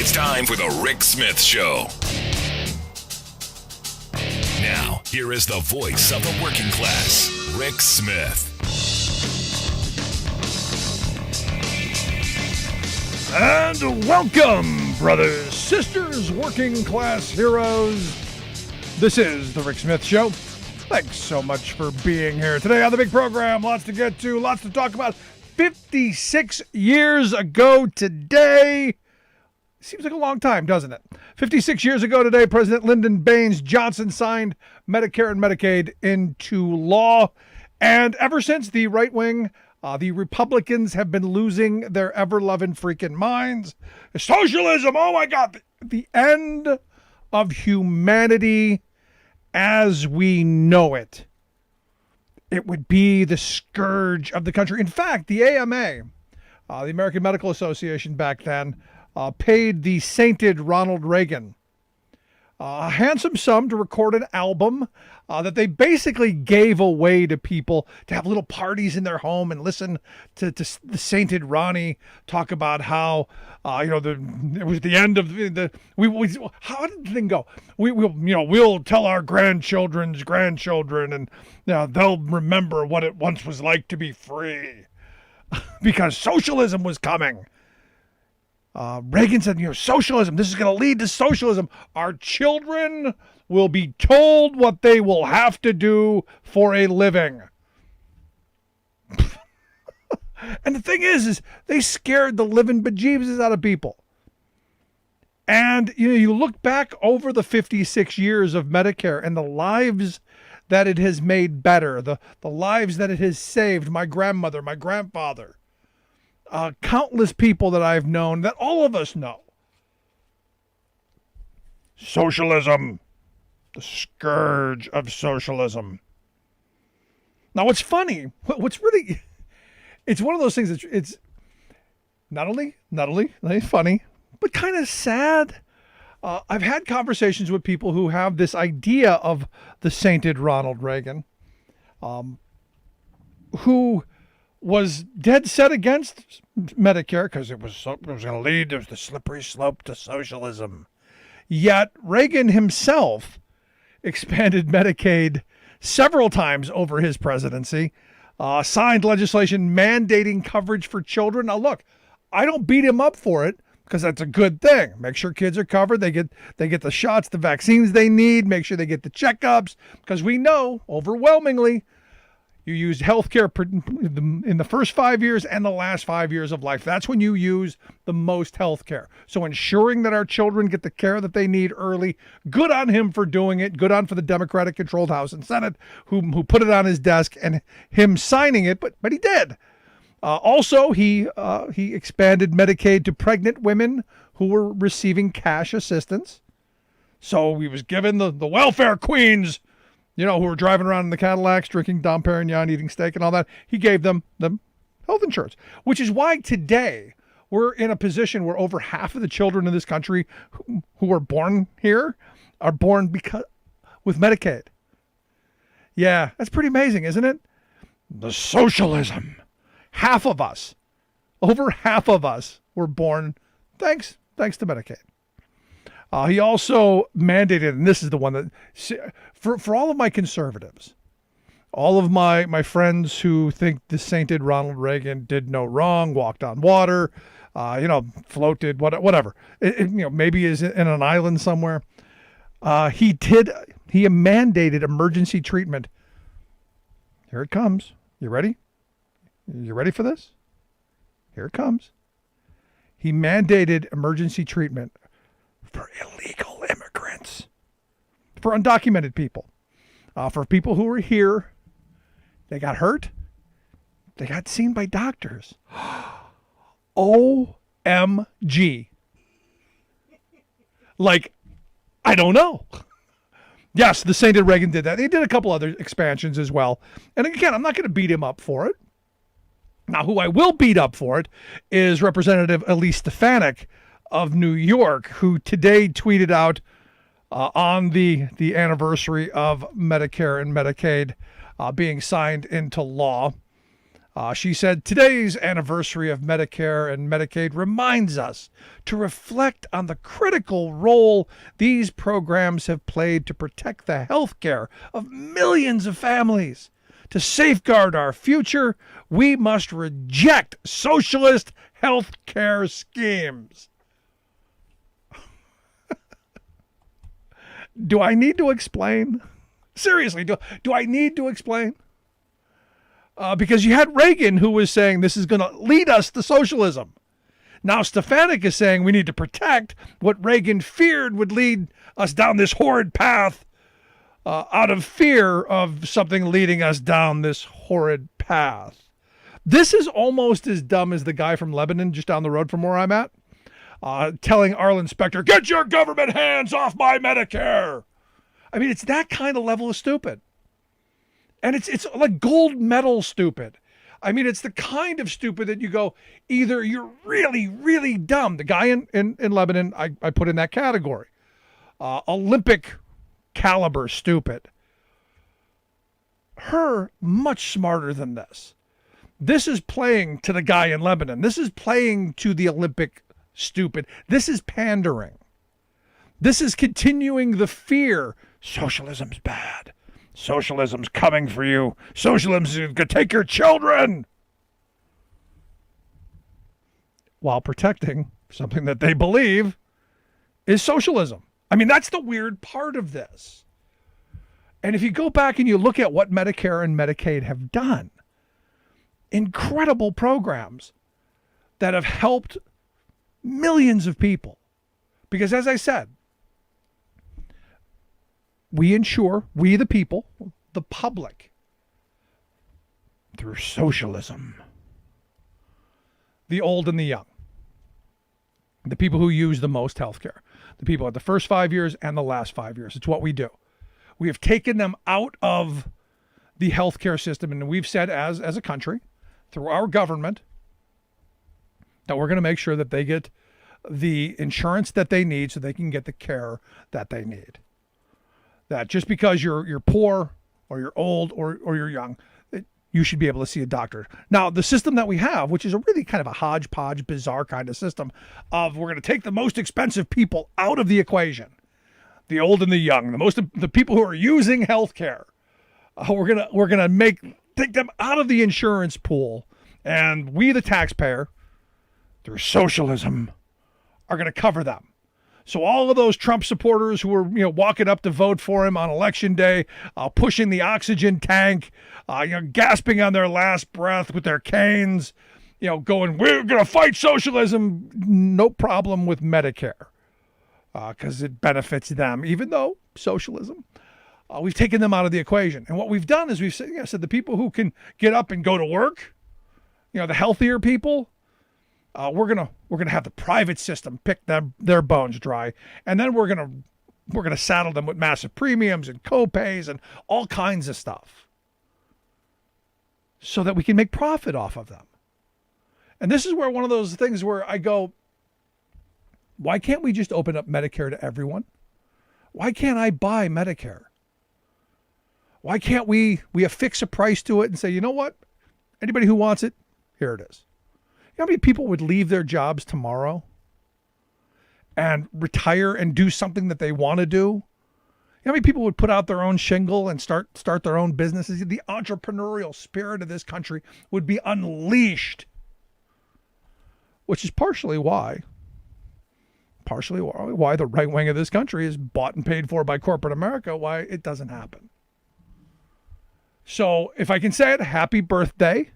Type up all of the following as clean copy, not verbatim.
It's time for the Rick Smith Show. Now, here is the voice of the working class, Rick Smith. And welcome, brothers, sisters, working class heroes. This is the Rick Smith Show. Thanks so much for being here today on the big program. Lots to get to, lots to talk about. 56 years ago today. Seems like a long time, doesn't it? 56 years ago today, President Lyndon Baines Johnson signed Medicare and Medicaid into law. And ever since, the right wing, the Republicans have been losing their ever-loving freaking minds. Socialism, oh my God, the end of humanity as we know it. It would be the scourge of the country. In fact, the AMA, the American Medical Association back then, paid the sainted Ronald Reagan a handsome sum to record an album that they basically gave away to people to have little parties in their home and listen to the sainted Ronnie talk about how it was the end of how did the thing go? We'll tell our grandchildren's grandchildren, and they'll remember what it once was like to be free because socialism was coming. Reagan said, socialism, this is going to lead to socialism. Our children will be told what they will have to do for a living. And the thing is they scared the living bejeebuses out of people. And you look back over the 56 years of Medicare and the lives that it has made better, the lives that it has saved, my grandmother, my grandfather, countless people that I've known, that all of us know. Socialism, the scourge of socialism. Now, what's funny, it's one of those things that it's not only funny, but kind of sad. I've had conversations with people who have this idea of the sainted Ronald Reagan, who was dead set against Medicare because it was going to lead to the slippery slope to socialism. Yet Reagan himself expanded Medicaid several times over his presidency, signed legislation mandating coverage for children. Now, look, I don't beat him up for it because that's a good thing. Make sure kids are covered. They get the shots, the vaccines they need. Make sure they get the checkups because we know overwhelmingly you use healthcare in the first 5 years and the last 5 years of life. That's when you use the most healthcare. So ensuring that our children get the care that they need early, good on him for doing it. Good on for the Democratic-controlled House and Senate who put it on his desk and him signing it, but he did. Also, he expanded Medicaid to pregnant women who were receiving cash assistance. So he was giving the welfare queens, who were driving around in the Cadillacs, drinking Dom Perignon, eating steak and all that. He gave them health insurance, which is why today we're in a position where over half of the children in this country who are born here are born with Medicaid. Yeah, that's pretty amazing, isn't it? The socialism. Over half of us were born thanks to Medicaid. He also mandated, and this is the one that, for all of my conservatives, all of my friends who think the sainted Ronald Reagan did no wrong, walked on water, floated, whatever, maybe is in an island somewhere. He mandated emergency treatment. Here it comes. You ready? You ready for this? Here it comes. He mandated emergency treatment for illegal immigrants, for undocumented people, for people who were here, they got hurt, they got seen by doctors. OMG. Like, I don't know. Yes, the sainted Reagan did that. He did a couple other expansions as well. And again, I'm not going to beat him up for it. Now, who I will beat up for it is Representative Elise Stefanik of New York, who today tweeted out on the anniversary of Medicare and Medicaid being signed into law, She said, today's anniversary of Medicare and Medicaid reminds us to reflect on the critical role these programs have played to protect the health care of millions of families. To safeguard our future, we must reject socialist health care schemes. Do I need to explain? Seriously, do I need to explain? Because you had Reagan who was saying this is going to lead us to socialism. Now Stefanik is saying we need to protect what Reagan feared would lead us down this horrid path out of fear of something leading us down this horrid path. This is almost as dumb as the guy from Lebanon just down the road from where I'm at telling Arlen Specter, get your government hands off my Medicare. I mean, it's that kind of level of stupid. And it's like gold medal stupid. I mean, it's the kind of stupid that you go, either you're really, really dumb. The guy in Lebanon, I put in that category. Olympic caliber stupid. Her, much smarter than this. This is playing to the guy in Lebanon. This is playing to the Olympic stupid. This is pandering. This is continuing the fear. Socialism's bad. Socialism's coming for you. Socialism's going to take your children. While protecting something that they believe is socialism. I mean, that's the weird part of this. And if you go back and you look at what Medicare and Medicaid have done, incredible programs that have helped millions of people. Because as I said, we insure, we the people, the public, through socialism. The old and the young. The people who use the most healthcare. The people at the first 5 years and the last 5 years. It's what we do. We have taken them out of the healthcare system, and we've said as a country, through our government, that we're going to make sure that they get the insurance that they need so they can get the care that they need. That just because you're poor or you're old or you're young, you should be able to see a doctor. Now, the system that we have, which is a really kind of a hodgepodge, bizarre kind of system of we're going to take the most expensive people out of the equation, the old and the young, the people who are using healthcare. We're gonna take them out of the insurance pool, and we, the taxpayer, through socialism, are going to cover them. So all of those Trump supporters who were, walking up to vote for him on election day, pushing the oxygen tank, gasping on their last breath with their canes, going, we're going to fight socialism. No problem with Medicare, because it benefits them, even though socialism. We've taken them out of the equation. And what we've done is we've said the people who can get up and go to work, the healthier people, we're gonna have the private system pick their bones dry, and then we're gonna saddle them with massive premiums and co-pays and all kinds of stuff, so that we can make profit off of them. And this is where one of those things where I go, why can't we just open up Medicare to everyone? Why can't I buy Medicare? Why can't we affix a price to it and say, you know what? Anybody who wants it, here it is. You know how many people would leave their jobs tomorrow and retire and do something that they want to do? You know how many people would put out their own shingle and start their own businesses? The entrepreneurial spirit of this country would be unleashed, which is partially why the right wing of this country is bought and paid for by corporate America, why it doesn't happen. So if I can say it, happy birthday,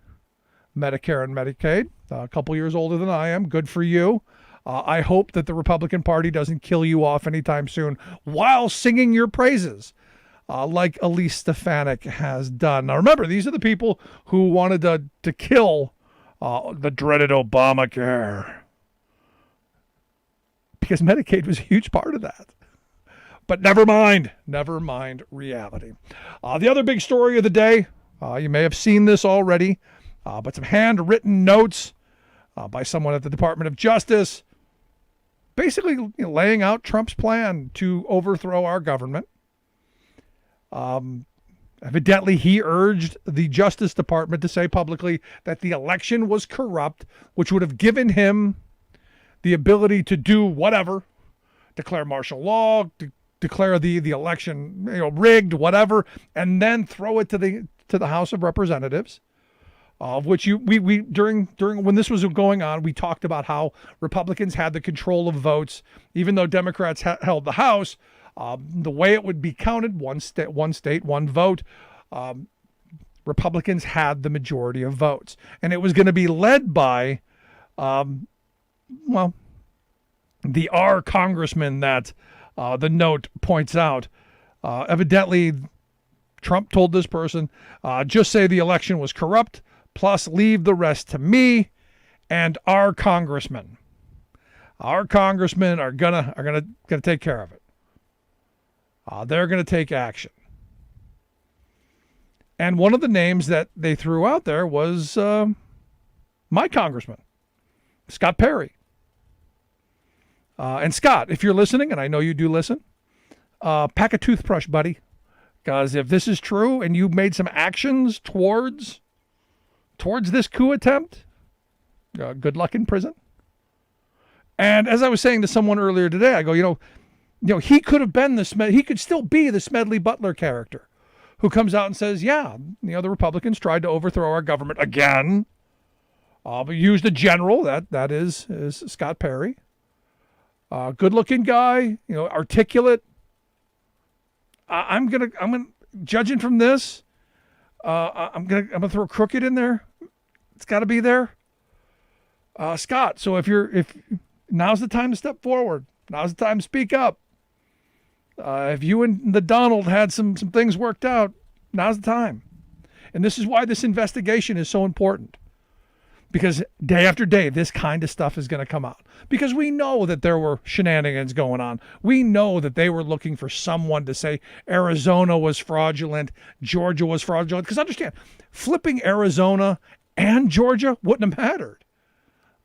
Medicare and Medicaid. A couple years older than I am. Good for you. I hope that the Republican Party doesn't kill you off anytime soon while singing your praises, like Elise Stefanik has done. Now remember, these are the people who wanted to kill the dreaded Obamacare, because Medicaid was a huge part of that. But never mind reality. The other big story of the day, you may have seen this already, but some handwritten notes by someone at the Department of Justice, basically laying out Trump's plan to overthrow our government. And Evidently, he urged the Justice Department to say publicly that the election was corrupt, which would have given him the ability to do whatever, declare martial law, declare the election rigged, whatever, and then throw it to the House of Representatives. Of which we during when this was going on, we talked about how Republicans had the control of votes, even though Democrats held the House. The way it would be counted, one state, one vote, Republicans had the majority of votes, and it was going to be led by, the R congressman that the note points out. Evidently, Trump told this person, just say the election was corrupt, plus leave the rest to me and our congressmen. Our congressmen are gonna take care of it. They're gonna take action. And one of the names that they threw out there was my congressman, Scott Perry. And Scott, if you're listening, and I know you do listen, pack a toothbrush, buddy. Because if this is true and you made some actions towards this coup attempt, good luck in prison. And as I was saying to someone earlier today, I go, he could have been he could still be the Smedley Butler character who comes out and says, the Republicans tried to overthrow our government again. But used a general, that is Scott Perry. Good looking guy, articulate. I'm gonna judging from this, I'm gonna throw crooked in there. It's got to be there, Scott. So if now's the time to step forward, now's the time to speak up. If you and the Donald had some things worked out, now's the time. And this is why this investigation is so important, because day after day, this kind of stuff is going to come out. Because we know that there were shenanigans going on. We know that they were looking for someone to say Arizona was fraudulent, Georgia was fraudulent. Because understand, flipping Arizona and Georgia wouldn't have mattered.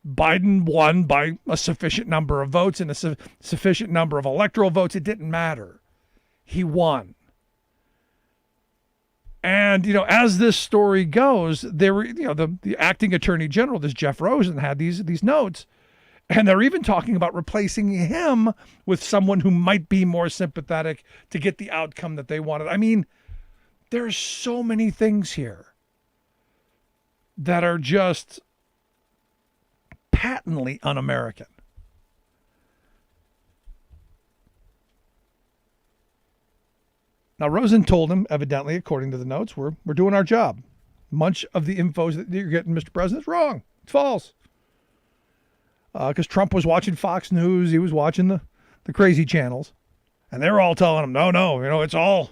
Biden won by a sufficient number of votes and a sufficient number of electoral votes. It didn't matter. He won. And, as this story goes, they were, the acting attorney general, this Jeff Rosen, had these notes. And they're even talking about replacing him with someone who might be more sympathetic to get the outcome that they wanted. I mean, there's so many things here that are just patently un-American. Now, Rosen told him, evidently, according to the notes, we're doing our job. Much of the info that you're getting, Mr. President, is wrong. It's false. Because Trump was watching Fox News. He was watching the crazy channels. And they were all telling him, no, it's all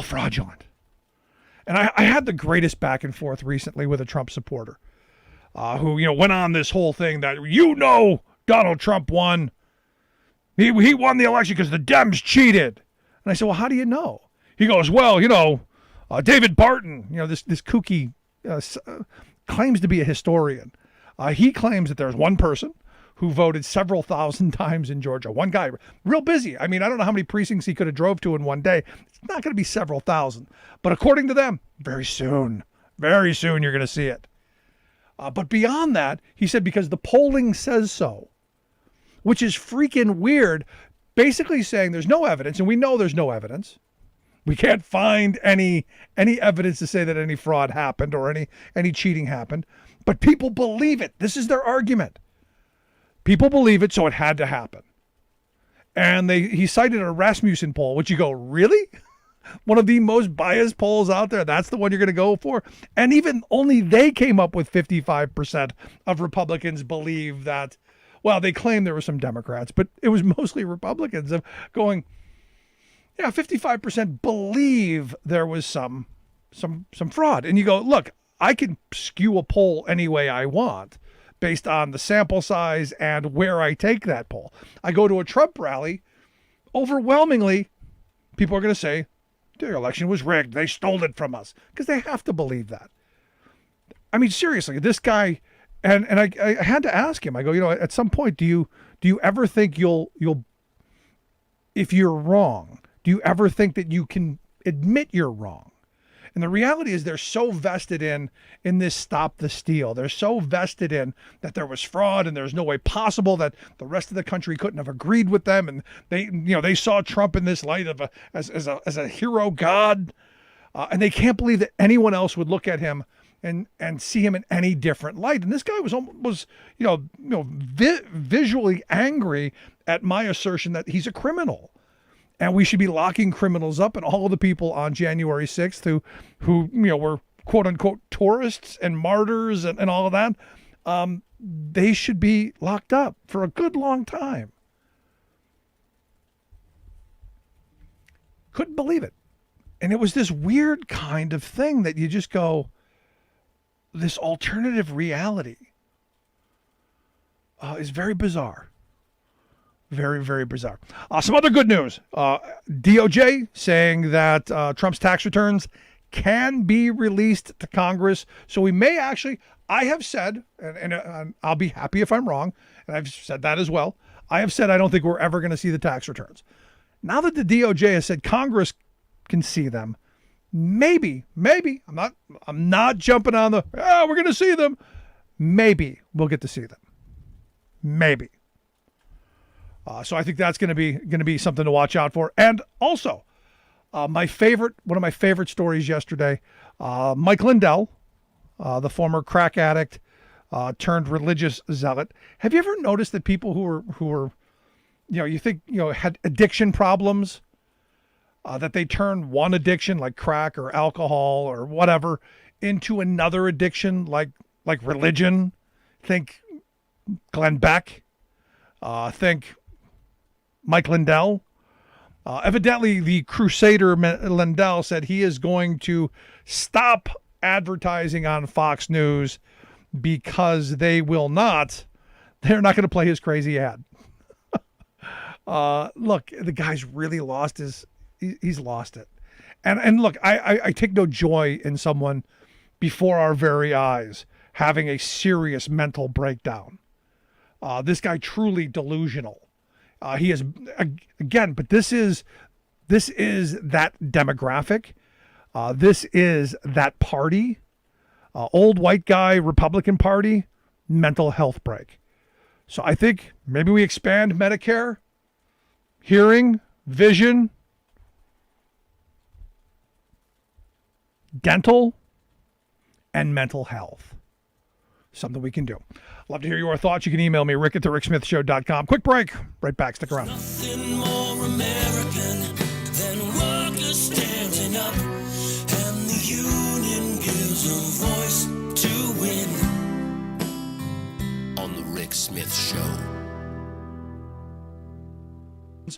fraudulent. And I had the greatest back and forth recently with a Trump supporter who, went on this whole thing that, Donald Trump won. He won the election because the Dems cheated. And I said, well, how do you know? He goes, well, David Barton, this kooky claims to be a historian. He claims that there's one person who voted several thousand times in Georgia. One guy, real busy. I mean, I don't know how many precincts he could have drove to in one day. It's not going to be several thousand. But according to them, very soon you're going to see it. But beyond that, he said, because the polling says so, which is freaking weird, basically saying there's no evidence, and we know there's no evidence. We can't find any evidence to say that any fraud happened or any cheating happened. But people believe it. This is their argument. People believe it, so it had to happen. And he cited a Rasmussen poll, which you go, really? One of the most biased polls out there. That's the one you're going to go for? And even only they came up with 55% of Republicans believe that. Well, they claim there were some Democrats, but it was mostly Republicans of going, 55% believe there was some fraud. And you go, look, I can skew a poll any way I want based on the sample size and where I take that poll. I go to a Trump rally, overwhelmingly, people are going to say, their election was rigged. They stole it from us, because they have to believe that. I mean, seriously, this guy, and I had to ask him, I go, at some point, do you ever think you'll, if you're wrong, do you ever think that you can admit you're wrong. And the reality is they're so vested in this stop the steal. They're so vested in that there was fraud and there's no way possible that the rest of the country couldn't have agreed with them. And they saw Trump in this light of as a hero god. And they can't believe that anyone else would look at him and see him in any different light. And this guy was visually angry at my assertion that he's a criminal. And we should be locking criminals up, and all of the people on January 6th who were quote unquote tourists and martyrs and all of that, they should be locked up for a good long time. Couldn't believe it. And it was this weird kind of thing that you just go, this alternative reality is very bizarre. Very, very bizarre. Some other good news. DOJ saying that Trump's tax returns can be released to Congress. So we may actually, I have said, and I'll be happy if I'm wrong, and I've said that as well. I have said I don't think we're ever going to see the tax returns. Now that the DOJ has said Congress can see them, maybe, I'm not jumping on we're going to see them. Maybe we'll get to see them. Maybe. So I think that's going to be something to watch out for. And also, one of my favorite stories yesterday, Mike Lindell, the former crack addict turned religious zealot. Have you ever noticed that people who were had addiction problems, that they turn one addiction like crack or alcohol or whatever into another addiction like religion? Think Glenn Beck. Think Mike Lindell. Evidently, the Crusader Lindell said he is going to stop advertising on Fox News because they're not going to play his crazy ad. Look, the guy's really he's lost it. And look, I take no joy in someone before our very eyes having a serious mental breakdown. This guy truly delusional. He is again, but this is that demographic. This is that party, old white guy Republican Party, mental health break. So I think maybe we expand Medicare, hearing, vision, dental, and mental health. Something we can do. Love to hear your thoughts. You can email me, rick@thericksmithshow.com. Quick break. Right back. Stick around. Nothing more American than workers standing up, and the union gives a voice to win. On the Rick Smith Show.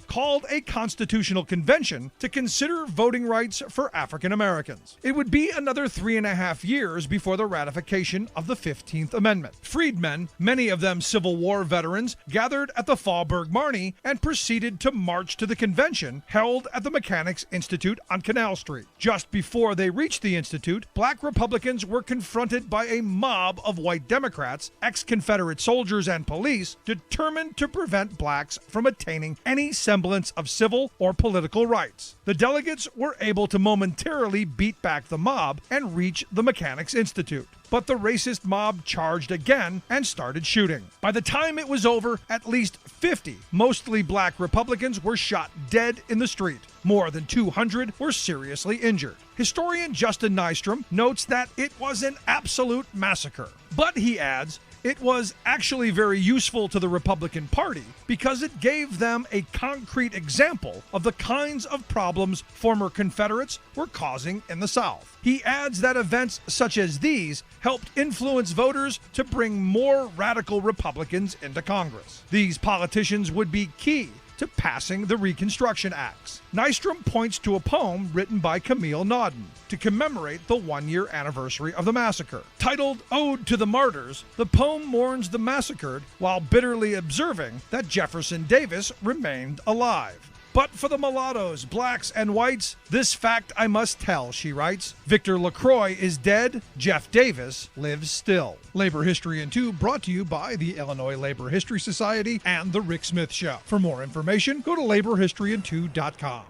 Called a constitutional convention to consider voting rights for African Americans. It would be another 3.5 years before the ratification of the 15th Amendment. Freedmen, many of them Civil War veterans, gathered at the Faubourg Marny and proceeded to march to the convention held at the Mechanics Institute on Canal Street. Just before they reached the Institute, black Republicans were confronted by a mob of white Democrats, ex-Confederate soldiers and police, determined to prevent blacks from attaining any semblance of civil or political rights. The delegates were able to momentarily beat back the mob and reach the Mechanics Institute. But the racist mob charged again and started shooting. By the time it was over, at least 50, mostly black Republicans were shot dead in the street. More than 200 were seriously injured. Historian Justin Nystrom notes that it was an absolute massacre. But he adds, it was actually very useful to the Republican Party because it gave them a concrete example of the kinds of problems former Confederates were causing in the South. He adds that events such as these helped influence voters to bring more radical Republicans into Congress. These politicians would be key to passing the Reconstruction Acts. Nystrom points to a poem written by Camille Naudin to commemorate the 1-year anniversary of the massacre. Titled Ode to the Martyrs, the poem mourns the massacred while bitterly observing that Jefferson Davis remained alive. But for the mulattoes, blacks, and whites, this fact I must tell, she writes. Victor LaCroix is dead. Jeff Davis lives still. Labor History in 2 brought to you by the Illinois Labor History Society and The Rick Smith Show. For more information, go to laborhistoryin2.com.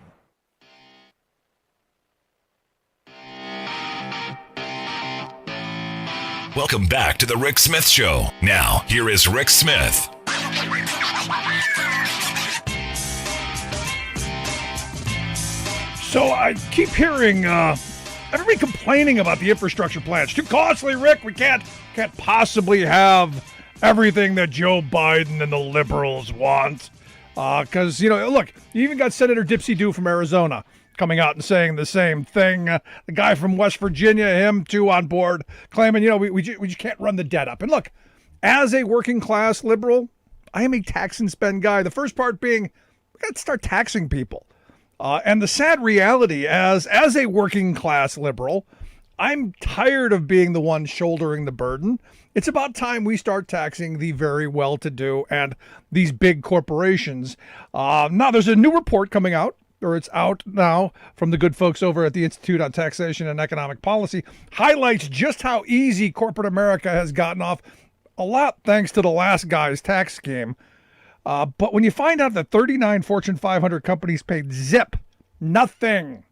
Welcome back to the Rick Smith Show. Now, here is Rick Smith. So I keep hearing everybody complaining about the infrastructure plan. It's too costly, Rick. We can't possibly have everything that Joe Biden and the liberals want. Because, look, you even got Senator Dipsy Doo from Arizona coming out and saying the same thing. The guy from West Virginia, him too on board, claiming, we just can't run the debt up. And look, as a working class liberal, I am a tax and spend guy. The first part being, we got to start taxing people. And the sad reality, as a working class liberal, I'm tired of being the one shouldering the burden. It's about time we start taxing the very well-to-do and these big corporations. Now, there's a new report coming out, or it's out now, from the good folks over at the Institute on Taxation and Economic Policy, highlights just how easy corporate America has gotten off, a lot thanks to the last guy's tax scheme. But when you find out that 39 Fortune 500 companies paid nothing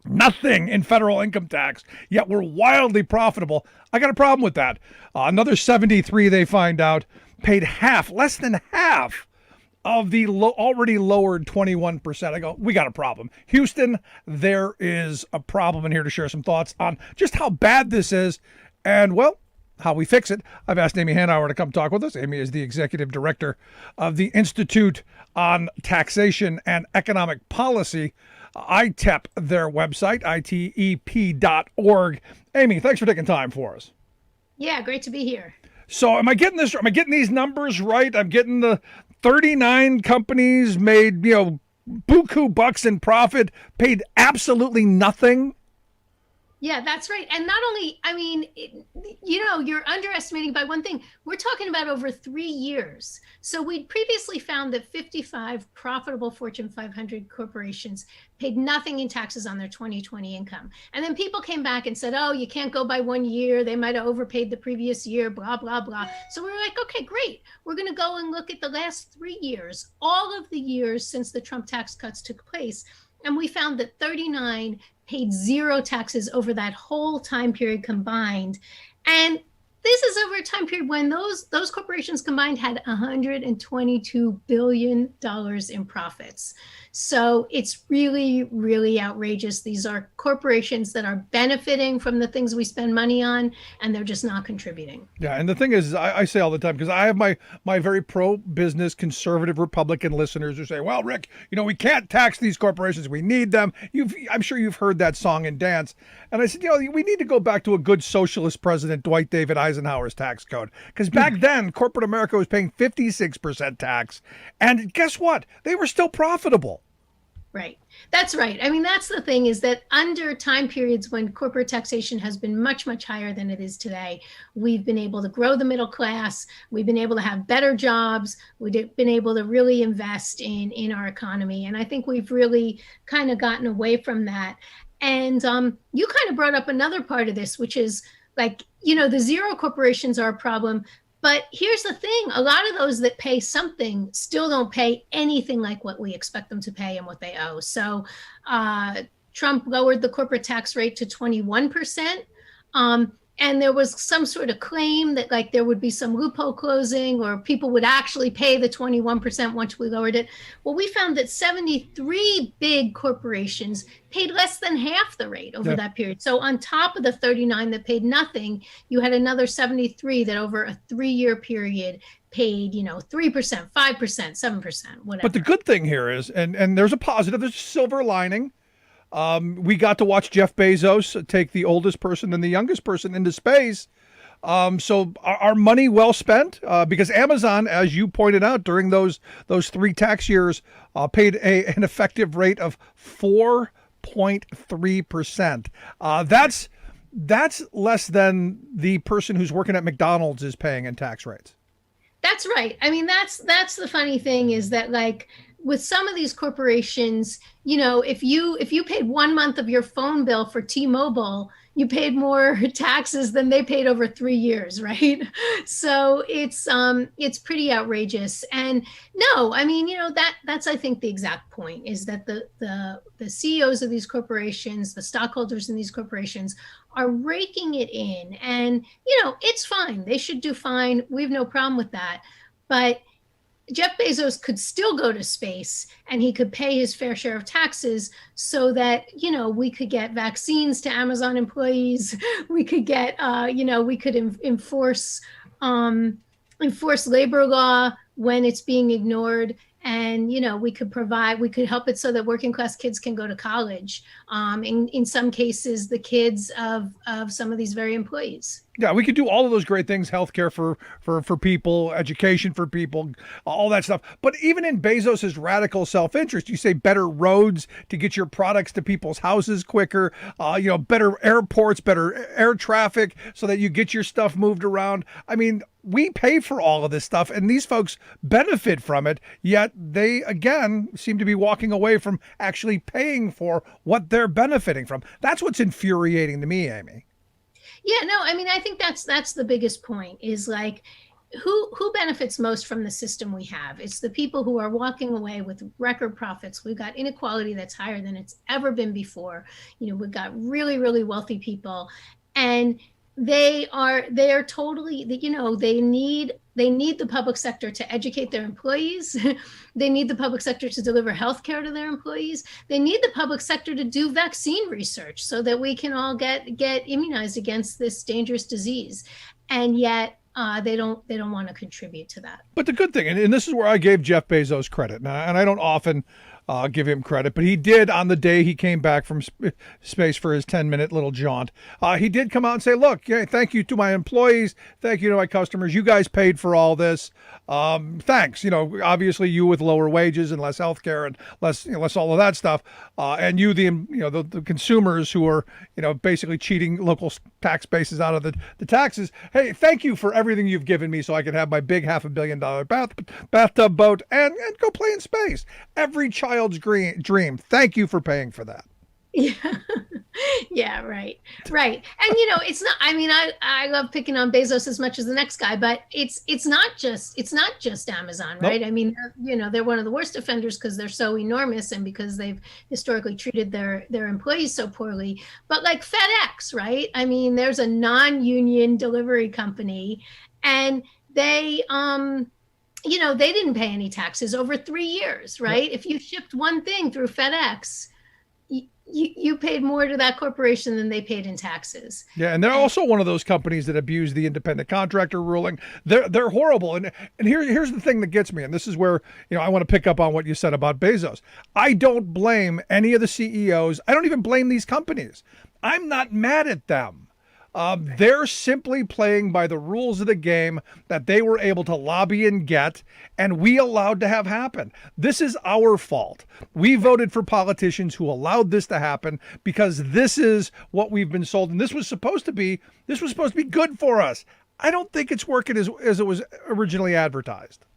in federal income tax, yet we're wildly profitable, I got a problem with that. Another 73, they find out, paid less than half of the already lowered 21%. I go, we got a problem. Houston, there is a problem. And here to share some thoughts on just how bad this is and, well, how we fix it, I've asked Amy Hanauer to come talk with us. Amy is the executive director of the Institute on Taxation and Economic Policy, ITEP, their website, itep.org. Amy, thanks for taking time for us. Yeah, great to be here. So am I getting this? Am I getting these numbers right? I'm getting the 39 companies made, buku bucks in profit, paid absolutely nothing. Yeah, that's right. And not only, you're underestimating by one thing. We're talking about over 3 years. So we'd previously found that 55 profitable Fortune 500 corporations paid nothing in taxes on their 2020 income. And then people came back and said, oh, you can't go by 1 year. They might have overpaid the previous year, blah, blah, blah. So we were like, okay, great. We're going to go and look at the last 3 years, all of the years since the Trump tax cuts took place. And we found that 39 paid zero taxes over that whole time period combined. And this is over a time period when those corporations combined had $122 billion in profits. So it's really, really outrageous. These are corporations that are benefiting from the things we spend money on, and they're just not contributing. Yeah, and the thing is, I say all the time, because I have my very pro-business conservative Republican listeners who say, well, Rick, we can't tax these corporations. We need them. I'm sure you've heard that song and dance. And I said, we need to go back to a good socialist president, Dwight David Eisenhower's tax code. Because back then, corporate America was paying 56% tax. And guess what? They were still profitable. Right. That's right. That's the thing, is that under time periods when corporate taxation has been much, much higher than it is today, we've been able to grow the middle class. We've been able to have better jobs. We've been able to really invest in our economy. And I think we've really kind of gotten away from that. And you kind of brought up another part of this, which is the zero corporations are a problem. But here's the thing, a lot of those that pay something still don't pay anything like what we expect them to pay and what they owe. So Trump lowered the corporate tax rate to 21%. And there was some sort of claim that there would be some loophole closing, or people would actually pay the 21% once we lowered it. Well, we found that 73 big corporations paid less than half the rate over that period. So on top of the 39 that paid nothing, you had another 73 that over a 3-year period paid, 3%, 5%, 7%, whatever. But the good thing here is, and there's a positive, there's a silver lining. We got to watch Jeff Bezos take the oldest person and the youngest person into space. So our money well spent, because Amazon, as you pointed out, during those 3 tax years, paid an effective rate of 4.3%. That's less than the person who's working at McDonald's is paying in tax rates. That's right. That's the funny thing, is that with some of these corporations, if you paid 1 month of your phone bill for T-Mobile, you paid more taxes than they paid over 3 years, right? So it's pretty outrageous. And no, I mean, that's I think the exact point is that the CEOs of these corporations, the stockholders in these corporations are raking it in. And it's fine. They should do fine. We have no problem with that. But Jeff Bezos could still go to space and he could pay his fair share of taxes so that, we could get vaccines to Amazon employees. We could get, we could enforce labor law when it's being ignored. And, we could help it so that working class kids can go to college. In some cases, the kids of some of these very employees. Yeah, we could do all of those great things, healthcare for people, education for people, all that stuff. But even in Bezos's radical self-interest, you say better roads to get your products to people's houses quicker, better airports, better air traffic so that you get your stuff moved around. I mean, we pay for all of this stuff and these folks benefit from it, yet they, again, seem to be walking away from actually paying for what they're benefiting from. That's what's infuriating to me, Amy. Yeah, no, I mean, I think that's the biggest point is like, who benefits most from the system we have? It's the people who are walking away with record profits. We've got inequality that's higher than it's ever been before. We've got really, really wealthy people, and they are totally, they need the public sector to educate their employees. They need the public sector to deliver healthcare to their employees. They need the public sector to do vaccine research so that we can all get immunized against this dangerous disease. And yet they don't want to contribute to that. But the good thing, and this is where I gave Jeff Bezos credit, and I don't often give him credit, but he did on the day he came back from space for his 10-minute little jaunt. He did come out and say, look, thank you to my employees. Thank you to my customers. You guys paid for all this. Thanks. Obviously you with lower wages and less health care and less all of that stuff. And you, the consumers who are, basically cheating local tax bases out of the taxes. Hey, thank you for everything you've given me so I can have my big $500 million bathtub boat and go play in space. Every child's dream. Thank you for paying for that. Yeah. Yeah, right. And it's not, I mean, I love picking on Bezos as much as the next guy, but it's not just Amazon, right? Nope. I mean, they're one of the worst offenders because they're so enormous and because they've historically treated their employees so poorly. But like FedEx, right? I mean, there's a non-union delivery company and they didn't pay any taxes over 3 years, right? Yep. If you shipped one thing through FedEx, you paid more to that corporation than they paid in taxes. Yeah, and they're also one of those companies that abuse the independent contractor ruling. They're horrible. And here's the thing that gets me, and this is where I want to pick up on what you said about Bezos. I don't blame any of the CEOs. I don't even blame these companies. I'm not mad at them. They're simply playing by the rules of the game that they were able to lobby and get, and we allowed to have happen. This is our fault. We voted for politicians who allowed this to happen because this is what we've been sold, and this was supposed to be good for us. I don't think it's working as it was originally advertised.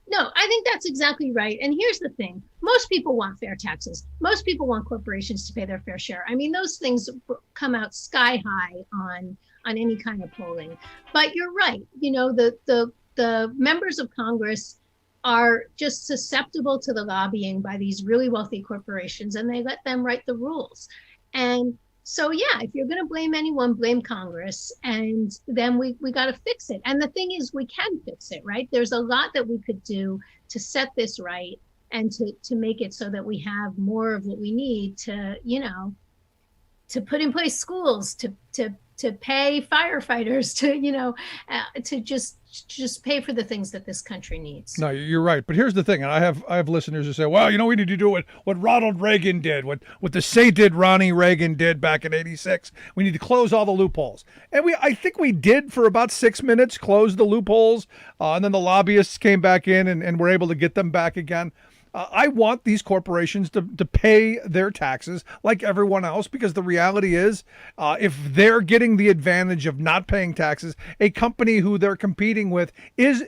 No, I think that's exactly right. And here's the thing. Most people want fair taxes. Most people want corporations to pay their fair share. I mean, those things come out sky high on any kind of polling. But you're right. The members of Congress are just susceptible to the lobbying by these really wealthy corporations, and they let them write the rules. And so, yeah, if you're going to blame anyone, blame Congress, and then we got to fix it. And the thing is, we can fix it, right? There's a lot that we could do to set this right and to make it so that we have more of what we need to put in place schools, to pay firefighters, to just pay for the things that this country needs. No, you're right. But here's the thing. And I have listeners who say, well, we need to do what Ronald Reagan did, what the sainted Ronnie Reagan did back in '86. We need to close all the loopholes. And I think we did for about 6 minutes, close the loopholes. And then the lobbyists came back in and were able to get them back again. I want these corporations to pay their taxes like everyone else, because the reality is, if they're getting the advantage of not paying taxes, a company who they're competing with is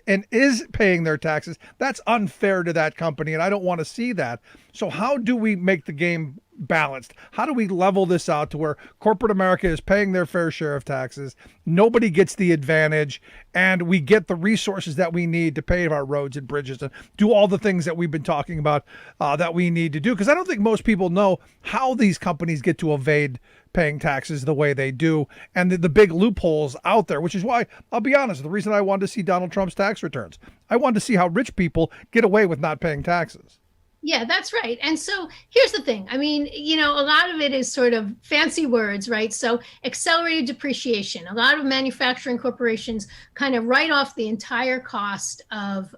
paying their taxes. That's unfair to that company, and I don't want to see that. So how do we make the game balanced? How do we level this out to where corporate America is paying their fair share of taxes, nobody gets the advantage, and we get the resources that we need to pave our roads and bridges and do all the things that we've been talking about that we need to do? Because I don't think most people know how these companies get to evade paying taxes the way they do, and the big loopholes out there, which is why, I'll be honest, the reason I wanted to see Donald Trump's tax returns. I wanted to see how rich people get away with not paying taxes. Yeah, that's right. And so here's the thing. I mean, a lot of it is sort of fancy words, right? So accelerated depreciation. A lot of manufacturing corporations kind of write off the entire cost of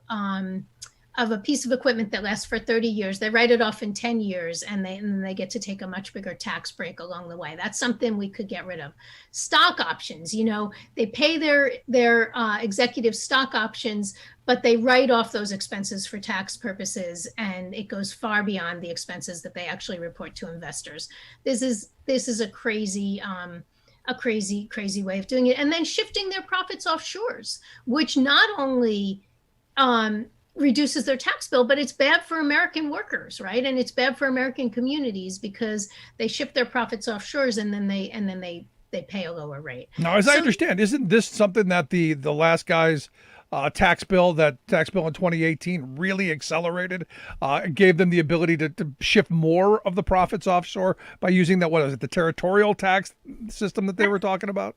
a piece of equipment that lasts for 30 years. They write it off in 10 years, and then they get to take a much bigger tax break along the way. That's something we could get rid of. Stock options, they pay their executive stock options, but they write off those expenses for tax purposes, and it goes far beyond the expenses that they actually report to investors. This is a crazy way of doing it. And then shifting their profits offshores, which not only reduces their tax bill, but it's bad for American workers, right? And it's bad for American communities because they ship their profits offshores, and then they pay a lower rate. Now, as I understand, isn't this something that the last guy's tax bill in 2018 really accelerated, gave them the ability to shift more of the profits offshore by using that, the territorial tax system that they were talking about?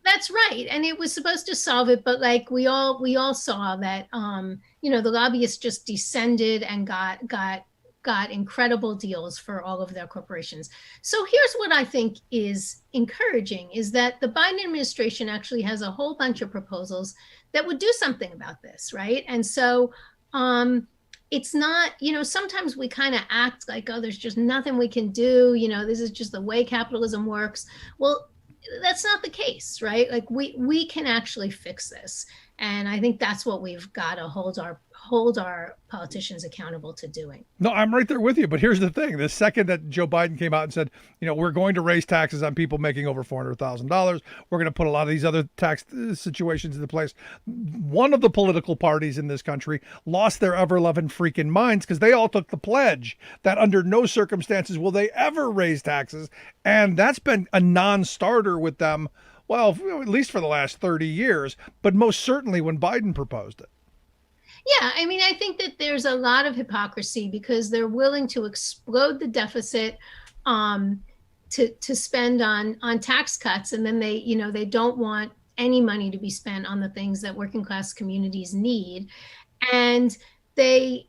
That's right. And it was supposed to solve it, but like we all saw that, the lobbyists just descended and got incredible deals for all of their corporations. So here's what I think is encouraging is that the Biden administration actually has a whole bunch of proposals that would do something about this, right? And so it's not, sometimes we kind of act like, oh, there's just nothing we can do. This is just the way capitalism works. Well, that's not the case, right? Like we can actually fix this. And I think that's what we've got to hold our politicians accountable to doing. No, I'm right there with you. But here's the thing. The second that Joe Biden came out and said, we're going to raise taxes on people making over $400,000, we're going to put a lot of these other tax situations into place. One of the political parties in this country lost their ever-loving freaking minds because they all took the pledge that under no circumstances will they ever raise taxes. And that's been a non-starter with them, well, at least for the last 30 years, but most certainly when Biden proposed it. Yeah, I mean, I think that there's a lot of hypocrisy because they're willing to explode the deficit to spend on tax cuts, and then they don't want any money to be spent on the things that working class communities need, and they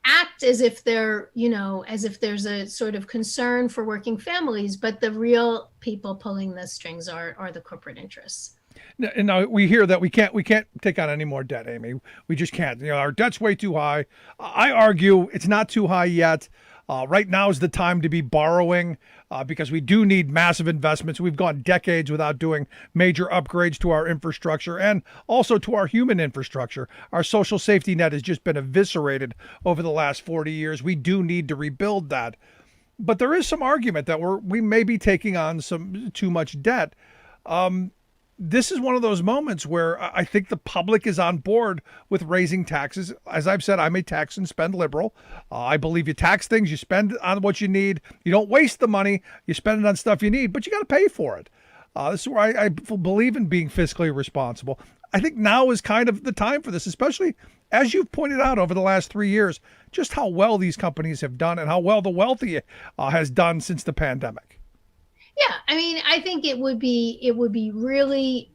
act as if as if there's a sort of concern for working families, but the real people pulling the strings are the corporate interests. Now we hear that we can't take on any more debt, Amy. We just can't. Our debt's way too high. I argue it's not too high yet. Right now is the time to be borrowing because we do need massive investments. We've gone decades without doing major upgrades to our infrastructure and also to our human infrastructure. Our social safety net has just been eviscerated over the last 40 years. We do need to rebuild that. But there is some argument that we may be taking on some too much debt. This is one of those moments where I think the public is on board with raising taxes. As I've said, I'm a tax and spend liberal. I believe you tax things, you spend on what you need. You don't waste the money. You spend it on stuff you need, but you got to pay for it. This is where I believe in being fiscally responsible. I think now is kind of the time for this, especially as you've pointed out over the last 3 years, just how well these companies have done and how well the wealthy has done since the pandemic. Yeah, I mean, I think it would be really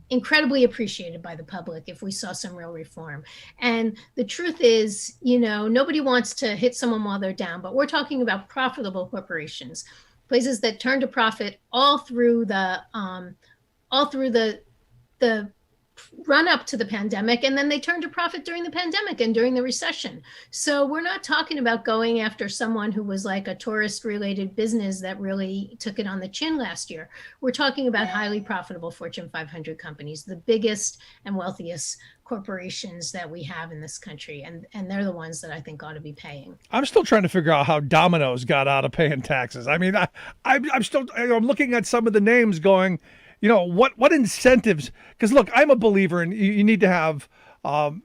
incredibly appreciated by the public if we saw some real reform. And the truth is, nobody wants to hit someone while they're down, but we're talking about profitable corporations, places that turn to profit all through the run up to the pandemic, and then they turned to profit during the pandemic and during the recession. So we're not talking about going after someone who was like a tourist related business that really took it on the chin last year. We're talking about highly profitable Fortune 500 companies, the biggest and wealthiest corporations that we have in this country, and they're the ones that I think ought to be paying. I'm still trying to figure out how Domino's got out of paying taxes. I mean, I'm looking at some of the names going, what incentives? Because look, I'm a believer in you need to have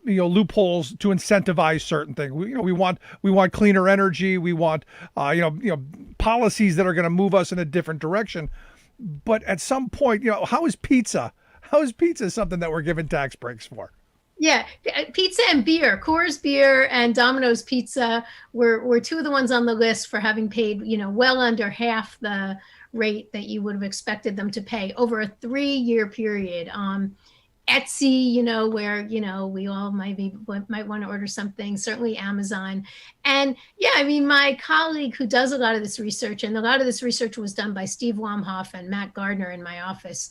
loopholes to incentivize certain things. We want cleaner energy. We want policies that are going to move us in a different direction. But at some point, how is pizza? How is pizza something that we're giving tax breaks for? Yeah, pizza and beer, Coors Beer and Domino's Pizza were two of the ones on the list for having paid, well under half the rate that you would have expected them to pay over a 3-year period. Etsy, where, we all might want to order something, certainly Amazon. And yeah, my colleague who does a lot of this research, and a lot of this research was done by Steve Wamhoff and Matt Gardner in my office.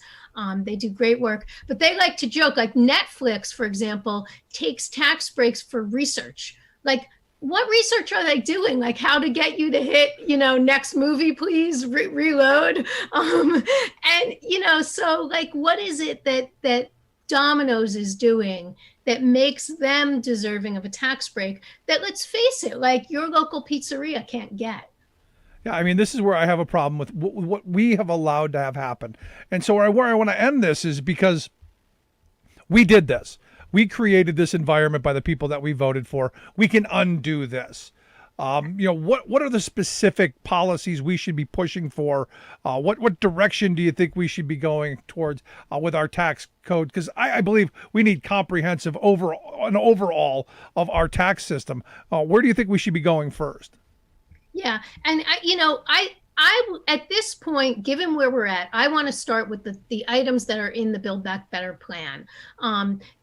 They do great work, but they like to joke, like Netflix, for example, takes tax breaks for research. Like, what research are they doing? Like how to get you to hit, next movie, please reload. So like, what is it that Domino's is doing that makes them deserving of a tax break that, let's face it, like your local pizzeria can't get? Yeah, this is where I have a problem with what we have allowed to have happen. And so where I want to end this is because we did this. We created this environment by the people that we voted for. We can undo this. What are the specific policies we should be pushing for? What direction do you think we should be going towards with our tax code? Because I believe we need comprehensive overall of our tax system. Where do you think we should be going first? Yeah, and I at this point, given where we're at, I want to start with the items that are in the Build Back Better plan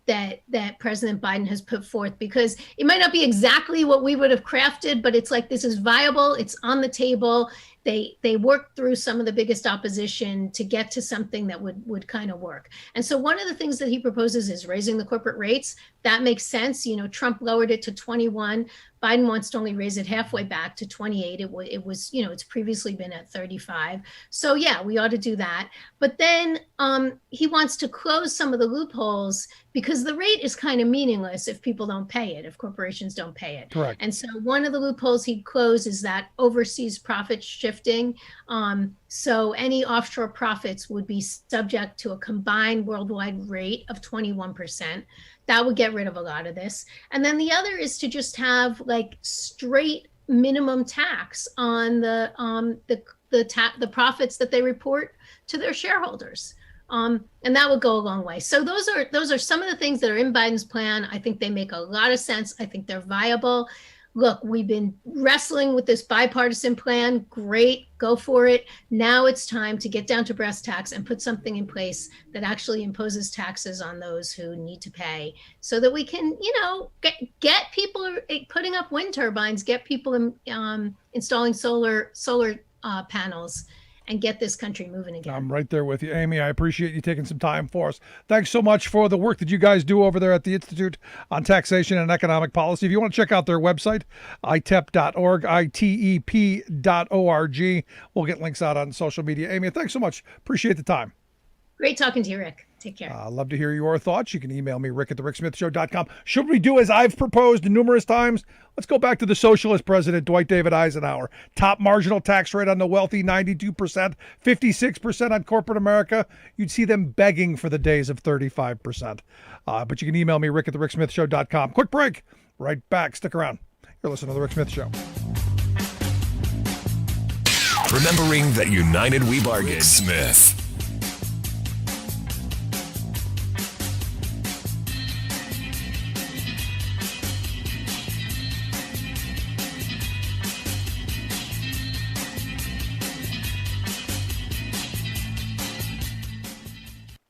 that President Biden has put forth, because it might not be exactly what we would have crafted, but it's like, this is viable, it's on the table. They worked through some of the biggest opposition to get to something that would kind of work. And so one of the things that he proposes is raising the corporate rates. That makes sense. Trump lowered it to 21. Biden wants to only raise it halfway back to 28. It was, it's previously been at 35. So yeah, we ought to do that. But then he wants to close some of the loopholes, because the rate is kind of meaningless if people don't pay it, if corporations don't pay it. Correct. And so one of the loopholes he'd close is that overseas profit shifting. So any offshore profits would be subject to a combined worldwide rate of 21%. That would get rid of a lot of this. And then the other is to just have like straight minimum tax on the profits that they report to their shareholders. And that would go a long way. So those are some of the things that are in Biden's plan. I think they make a lot of sense. I think they're viable. Look, we've been wrestling with this bipartisan plan. Great, go for it. Now it's time to get down to brass tacks and put something in place that actually imposes taxes on those who need to pay, so that we can, get people putting up wind turbines, get people installing solar panels, and get this country moving again. I'm right there with you, Amy. I appreciate you taking some time for us. Thanks so much for the work that you guys do over there at the Institute on Taxation and Economic Policy. If you want to check out their website, itep.org, itep.org. We'll get links out on social media. Amy, thanks so much. Appreciate the time. Great talking to you, Rick. Take care. Love to hear your thoughts. You can email me, rick@thericksmithshow.com. Should we do as I've proposed numerous times? Let's go back to the socialist president, Dwight David Eisenhower. Top marginal tax rate on the wealthy, 92%, 56% on corporate America. You'd see them begging for the days of 35%. But you can email me, rick@thericksmithshow.com. Quick break. Right back. Stick around. You're listening to The Rick Smith Show. Remembering that united we bargain. Rick Smith.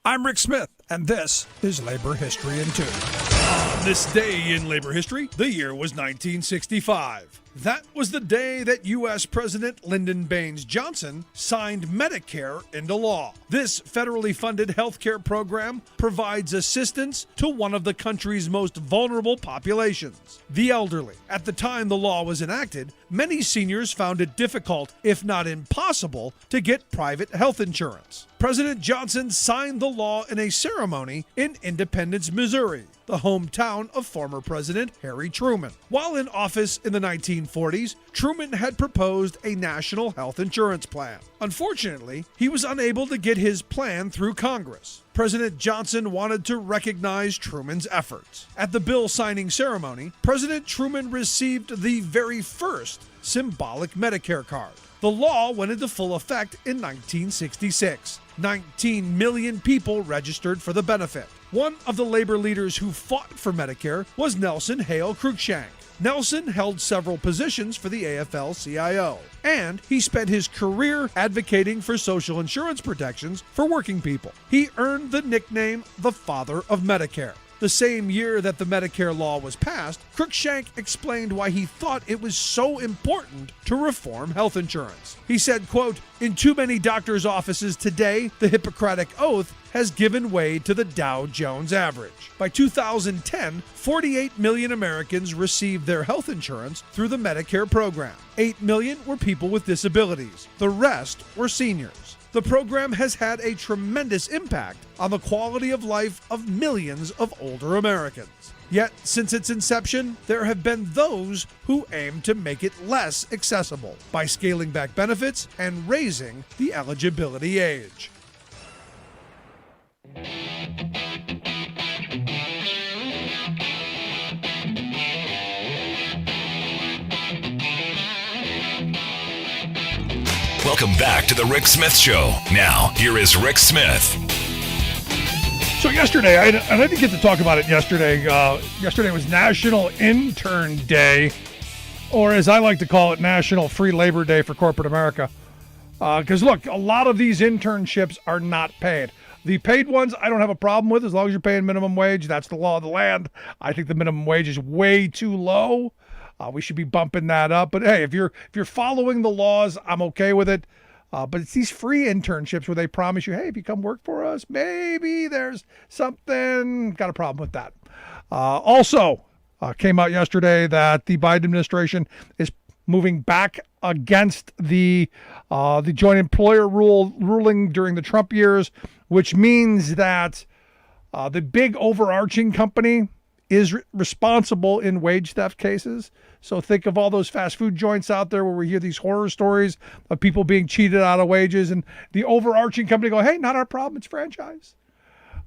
I'm Rick Smith, and this is Labor History in 2. On this day in labor history, the year was 1965. That was the day that U.S. President Lyndon Baines Johnson signed Medicare into law. This federally funded health care program provides assistance to one of the country's most vulnerable populations, the elderly. At the time the law was enacted, many seniors found it difficult, if not impossible, to get private health insurance. President Johnson signed the law in a ceremony in Independence, Missouri, the hometown of former President Harry Truman. While in office in the 1940s, Truman had proposed a national health insurance plan. Unfortunately, he was unable to get his plan through Congress. President Johnson wanted to recognize Truman's efforts. At the bill signing ceremony, President Truman received the very first symbolic Medicare card. The law went into full effect in 1966. 19 million people registered for the benefit. One of the labor leaders who fought for Medicare was Nelson Hale Cruikshank. Nelson held several positions for the AFL-CIO, and he spent his career advocating for social insurance protections for working people. He earned the nickname the Father of Medicare. The same year that the Medicare law was passed, Cruikshank explained why he thought it was so important to reform health insurance. He said, quote, "In too many doctors' offices today, the Hippocratic Oath has given way to the Dow Jones average." By 2010, 48 million Americans received their health insurance through the Medicare program. 8 million were people with disabilities. The rest were seniors. The program has had a tremendous impact on the quality of life of millions of older Americans. Yet, since its inception, there have been those who aim to make it less accessible by scaling back benefits and raising the eligibility age. Welcome back to the Rick Smith Show. Now, here is Rick Smith. So yesterday, I didn't get to talk about it yesterday. Yesterday was National Intern Day, or as I like to call it, National Free Labor Day for corporate America. Because look, a lot of these internships are not paid. The paid ones I don't have a problem with as long as you're paying minimum wage. That's the law of the land. I think the minimum wage is way too low. We should be bumping that up. But hey, if you're following the laws, I'm okay with it. But it's these free internships where they promise you, hey, if you come work for us, maybe there's something. Got a problem with that. Also, came out yesterday that the Biden administration is moving back against the joint employer ruling during the Trump years, which means that the big overarching company is responsible in wage theft cases. So think of all those fast food joints out there where we hear these horror stories of people being cheated out of wages, and the overarching company go, hey, not our problem, it's franchise.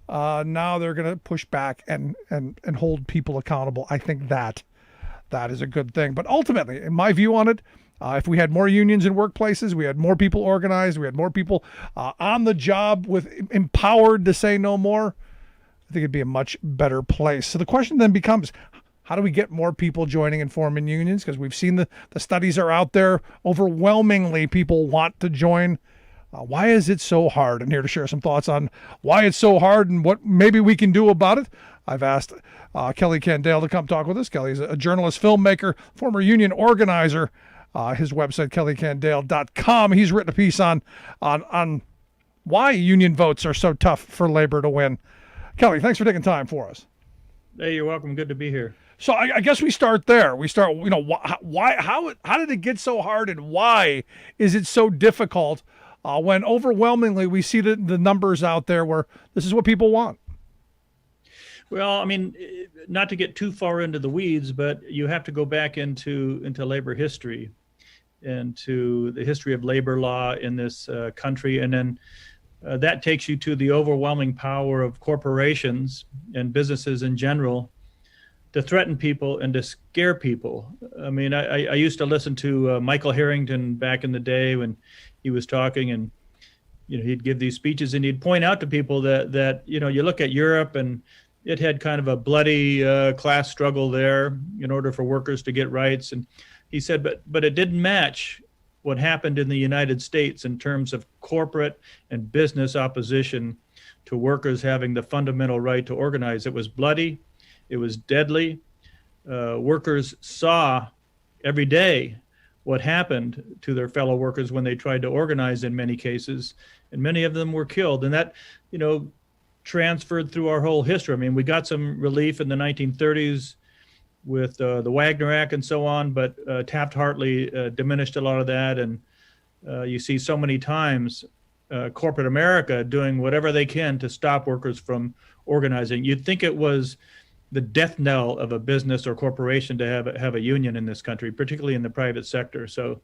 Now they're going to push back and hold people accountable. I think that is a good thing. But ultimately, in my view on it, if we had more unions in workplaces, we had more people organized, we had more people on the job with empowered to say no more, I think it'd be a much better place. So the question then becomes, how do we get more people joining and forming unions? Because we've seen the studies are out there. Overwhelmingly, people want to join. Why is it so hard? I'm here to share some thoughts on why it's so hard and what maybe we can do about it. I've asked Kelly Candale to come talk with us. Kelly's a journalist, filmmaker, former union organizer. His website, kellycandale.com. He's written a piece on why union votes are so tough for labor to win. Kelly, thanks for taking time for us. Hey, you're welcome. Good to be here. So I guess we start there. We start, how did it get so hard, and why is it so difficult when overwhelmingly we see the numbers out there where this is what people want? Well, I mean, not to get too far into the weeds, but you have to go back into labor history, into the history of labor law in this country, and then that takes you to the overwhelming power of corporations and businesses in general to threaten people and to scare people. I mean, I used to listen to Michael Harrington back in the day when he was talking, and he'd give these speeches and he'd point out to people that you look at Europe and it had kind of a bloody class struggle there in order for workers to get rights. And he said, but it didn't match what happened in the United States in terms of corporate and business opposition to workers having the fundamental right to organize. It was bloody. It was deadly. Workers saw every day what happened to their fellow workers when they tried to organize in many cases, and many of them were killed. And that, transferred through our whole history. I mean, we got some relief in the 1930s with the Wagner Act and so on, but Taft-Hartley diminished a lot of that. And you see so many times corporate America doing whatever they can to stop workers from organizing. You'd think it was the death knell of a business or corporation to have a union in this country, particularly in the private sector. So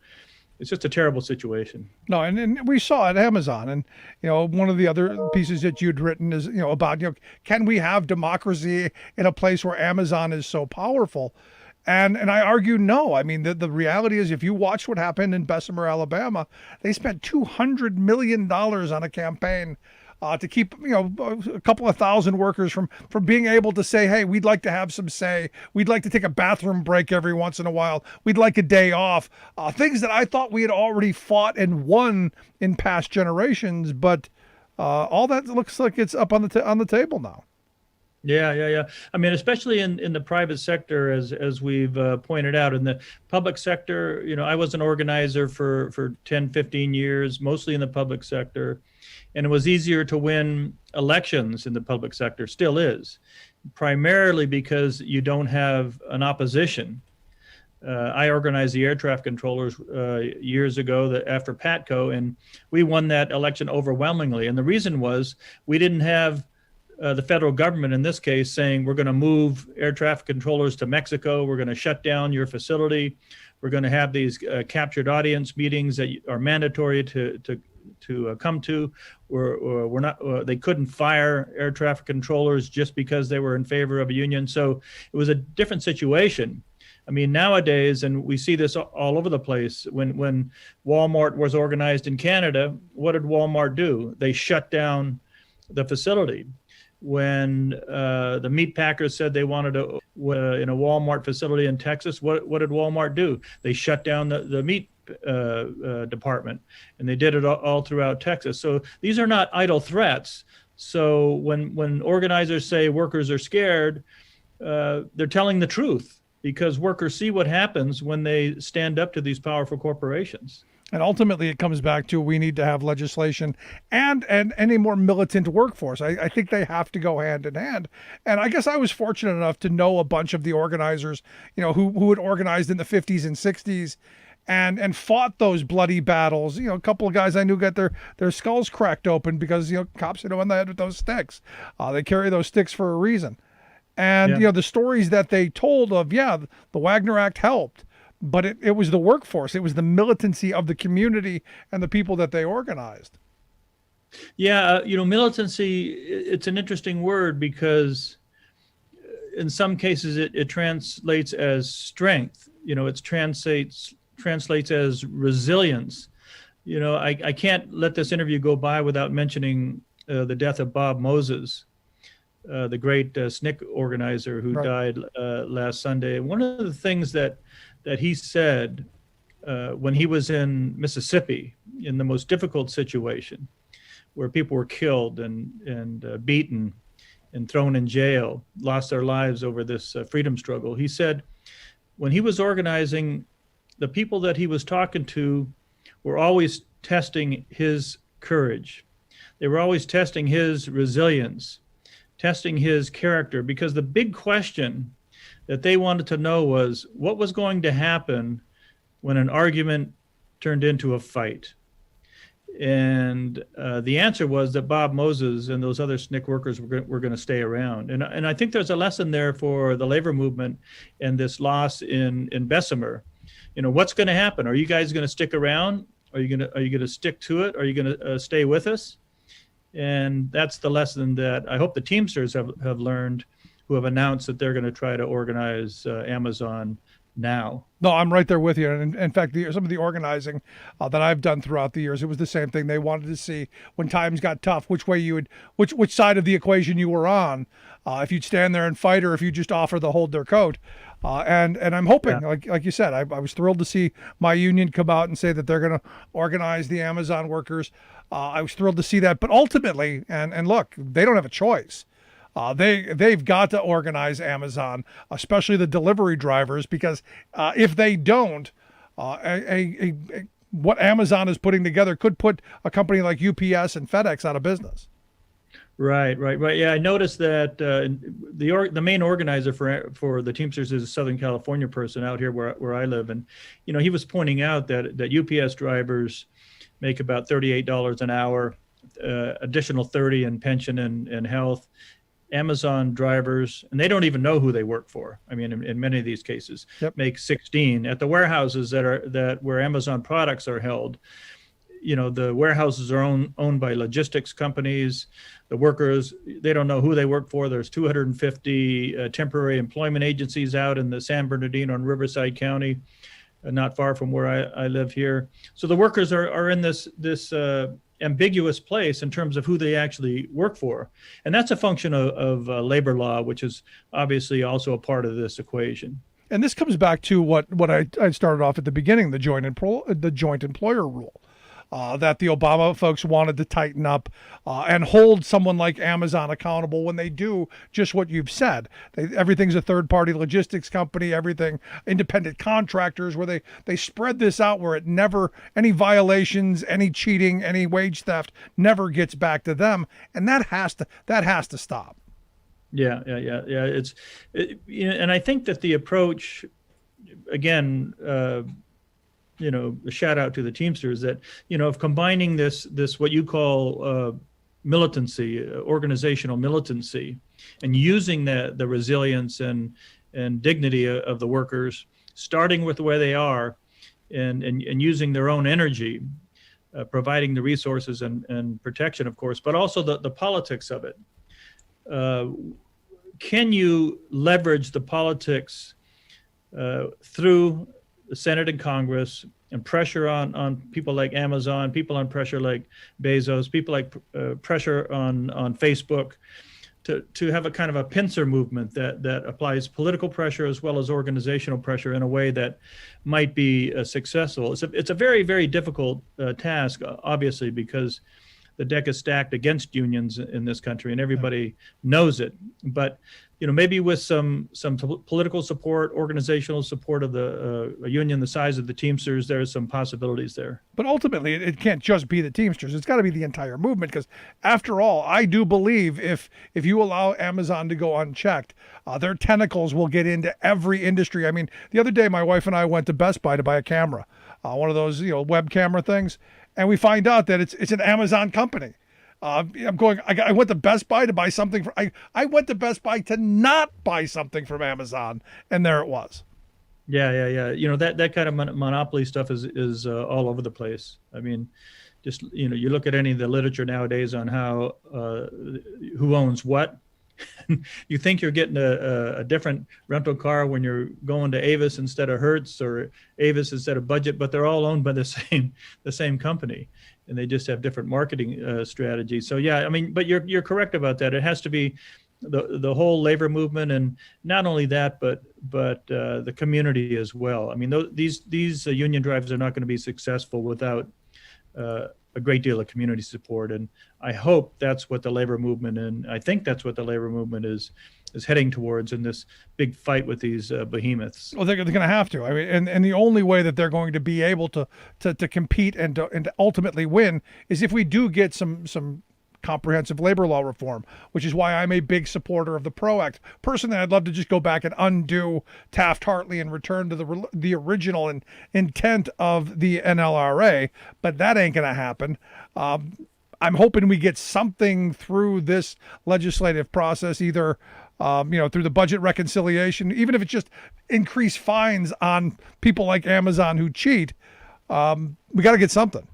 it's just a terrible situation. No, and we saw at Amazon, and one of the other pieces that you'd written is about can we have democracy in a place where Amazon is so powerful? And I argue no. I mean, the reality is, if you watch what happened in Bessemer, Alabama, they spent $200 million on a campaign to keep a couple of thousand workers from being able to say, hey, we'd like to have some say. We'd like to take a bathroom break every once in a while. We'd like a day off. Things that I thought we had already fought and won in past generations, but all that looks like it's up on the table now. Yeah. I mean, especially in the private sector, as we've pointed out. In the public sector, I was an organizer for 10, 15 years, mostly in the public sector. And it was easier to win elections in the public sector, still is, primarily because you don't have an opposition. I organized the air traffic controllers years ago after Patco, and we won that election overwhelmingly. And the reason was we didn't have the federal government, in this case, saying we're going to move air traffic controllers to Mexico, we're going to shut down your facility, we're going to have these captured audience meetings that are mandatory to come to, or we're not. They couldn't fire air traffic controllers just because they were in favor of a union. So it was a different situation. I mean, nowadays, and we see this all over the place. When Walmart was organized in Canada, what did Walmart do? They shut down the facility. When the meat packers said they wanted to in a Walmart facility in Texas, what did Walmart do? They shut down the meat department, and they did it all throughout Texas. So these are not idle threats. So when organizers say workers are scared, they're telling the truth, because workers see what happens when they stand up to these powerful corporations. And ultimately, it comes back to we need to have legislation and a more militant workforce. I think they have to go hand in hand. And I guess I was fortunate enough to know a bunch of the organizers, who had organized in the 50s and 60s and fought those bloody battles. A couple of guys I knew got their skulls cracked open because, cops hit them on the head with those sticks. They carry those sticks for a reason. And, the stories that they told of, the Wagner Act helped. But it was the workforce. It was the militancy of the community and the people that they organized. Yeah, militancy, it's an interesting word because in some cases it translates as strength. It translates as resilience. I can't let this interview go by without mentioning the death of Bob Moses, the great SNCC organizer who died last Sunday. One of the things that he said when he was in Mississippi in the most difficult situation, where people were killed and beaten and thrown in jail, lost their lives over this freedom struggle. He said when he was organizing, the people that he was talking to were always testing his courage. They were always testing his resilience, testing his character, because the big question that they wanted to know was what was going to happen when an argument turned into a fight. And the answer was that Bob Moses and those other SNCC workers were going to stay around. And I think there's a lesson there for the labor movement and this loss in Bessemer. What's going to happen? Are you guys going to stick around? Are you going to stick to it? Are you going to stay with us? And that's the lesson that I hope the Teamsters have learned, who have announced that they're going to try to organize Amazon now. No, I'm right there with you. And in fact, some of the organizing that I've done throughout the years, it was the same thing. They wanted to see when times got tough, which way you would, which side of the equation you were on, if you'd stand there and fight or if you just offer to hold their coat. And I'm hoping, like you said, I was thrilled to see my union come out and say that they're going to organize the Amazon workers. I was thrilled to see that. But ultimately, and look, they don't have a choice. They've got to organize Amazon, especially the delivery drivers, because if they don't, what Amazon is putting together could put a company like UPS and FedEx out of business. Right. Yeah, I noticed that the main organizer for the Teamsters is a Southern California person out here where I live, and he was pointing out that UPS drivers make about $38 an hour, additional $30 in pension and health. Amazon drivers, and they don't even know who they work for. I mean, in many of these cases, make 16 at the warehouses where Amazon products are held. The warehouses are owned by logistics companies. The workers, they don't know who they work for. There's 250 temporary employment agencies out in the San Bernardino and Riverside County, not far from where I live here. So the workers are in this ambiguous place in terms of who they actually work for. And that's a function of labor law, which is obviously also a part of this equation. And this comes back to what I started off at the beginning, the joint employer rule. That the Obama folks wanted to tighten up and hold someone like Amazon accountable when they do just what you've said. Everything's a third-party logistics company, everything independent contractors, where they spread this out where it never, any violations, any cheating, any wage theft never gets back to them, and that has to stop. Yeah. And I think that the approach, again, a shout out to the Teamsters that, of combining this what you call militancy, organizational militancy, and using the resilience and dignity of the workers, starting with where they are, and using their own energy, providing the resources and protection, of course, but also the politics of it. Can you leverage the politics through the Senate and Congress, and pressure on people like Amazon, people on pressure like Bezos, people like pressure on Facebook, to have a kind of a pincer movement that applies political pressure as well as organizational pressure in a way that might be successful. It's a very, very difficult task, obviously, because the deck is stacked against unions in this country, and everybody knows it. But maybe with some political support, organizational support of a union the size of the Teamsters, there's some possibilities there. But ultimately, it can't just be the Teamsters. It's got to be the entire movement, because after all, I do believe if you allow Amazon to go unchecked, their tentacles will get into every industry. I mean, the other day, my wife and I went to Best Buy to buy a camera, one of those web camera things, and we find out that it's an Amazon company. I went to Best Buy to buy something. I went to Best Buy to not buy something from Amazon, and there it was. Yeah. That kind of monopoly stuff is all over the place. I mean, just you look at any of the literature nowadays on how who owns what. You think you're getting a different rental car when you're going to Avis instead of Hertz, or Avis instead of Budget, but they're all owned by the same company, and they just have different marketing strategies. So yeah, I mean, but you're correct about that. It has to be the whole labor movement, and not only that, but the community as well. I mean, these union drives are not going to be successful without a great deal of community support. And I hope that's what the labor movement, and I think that's what the labor movement is heading towards in this big fight with these behemoths. Well, they're going to have to. I mean, and the only way that they're going to be able to compete and to ultimately win is if we do get some comprehensive labor law reform, which is why I'm a big supporter of the PRO Act. Personally, I'd love to just go back and undo Taft-Hartley and return to the original intent of the NLRA, but that ain't going to happen. I'm hoping we get something through this legislative process, either through the budget reconciliation, even if it's just increased fines on people like Amazon who cheat. We got to get something.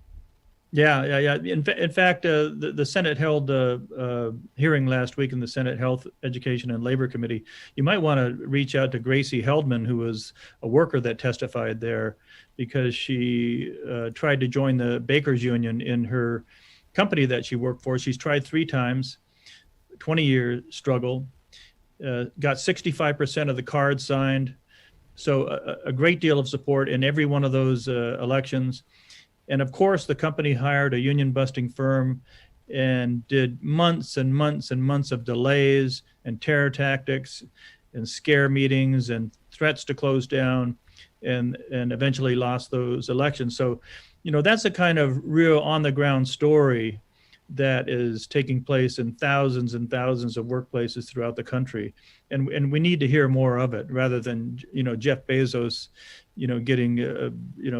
Yeah. In fact, the Senate held a hearing last week in the Senate Health, Education, and Labor Committee. You might want to reach out to Gracie Heldman, who was a worker that testified there, because she tried to join the Bakers Union in her company that she worked for. She's tried 3 times, 20-year struggle, got 65% of the cards signed. So a great deal of support in every one of those elections. And of course, the company hired a union-busting firm and did months and months and months of delays and terror tactics and scare meetings and threats to close down, and eventually lost those elections. So, that's a kind of real on-the-ground story that is taking place in thousands and thousands of workplaces throughout the country. And we need to hear more of it, rather than, Jeff Bezos, getting,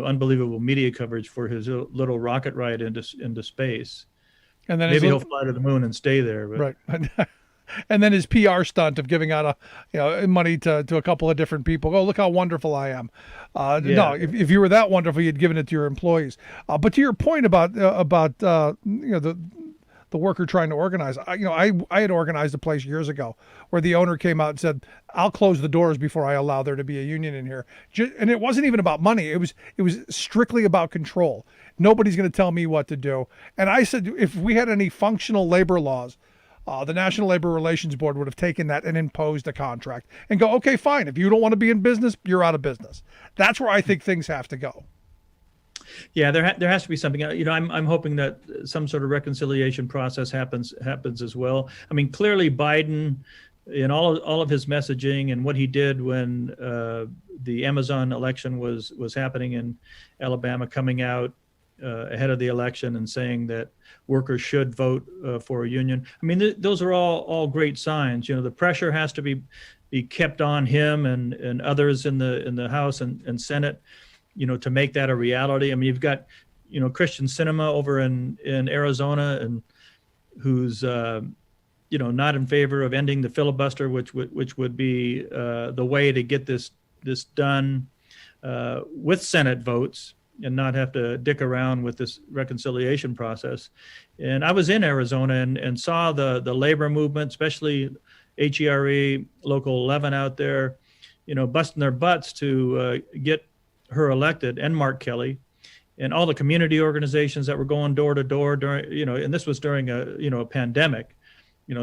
unbelievable media coverage for his little rocket ride into space. And then maybe he'll fly to the moon and stay there. But. Right. And then his PR stunt of giving out money to a couple of different people. Oh, look how wonderful I am. No, if you were that wonderful, you'd given it to your employees. But to your point about the worker trying to organize, I had organized a place years ago where the owner came out and said, "I'll close the doors before I allow there to be a union in here." And it wasn't even about money. It was strictly about control. Nobody's going to tell me what to do. And I said, if we had any functional labor laws, the National Labor Relations Board would have taken that and imposed a contract and go, okay, fine. If you don't want to be in business, you're out of business. That's where I think things have to go. Yeah, there has to be something. I'm hoping that some sort of reconciliation process happens as well. I mean, clearly Biden, in all of his messaging and what he did when the Amazon election was happening in Alabama, coming out ahead of the election and saying that workers should vote for a union. I mean, those are all great signs. The pressure has to be kept on him and others in the House and Senate, to make that a reality. I mean, you've got, Christian Sinema over in Arizona, and who's, not in favor of ending the filibuster, which would be the way to get this done with Senate votes and not have to dick around with this reconciliation process. And I was in Arizona and saw the labor movement, especially HERE Local 11 out there, busting their butts to get her elected, and Mark Kelly, and all the community organizations that were going door to door during, and this was during a pandemic,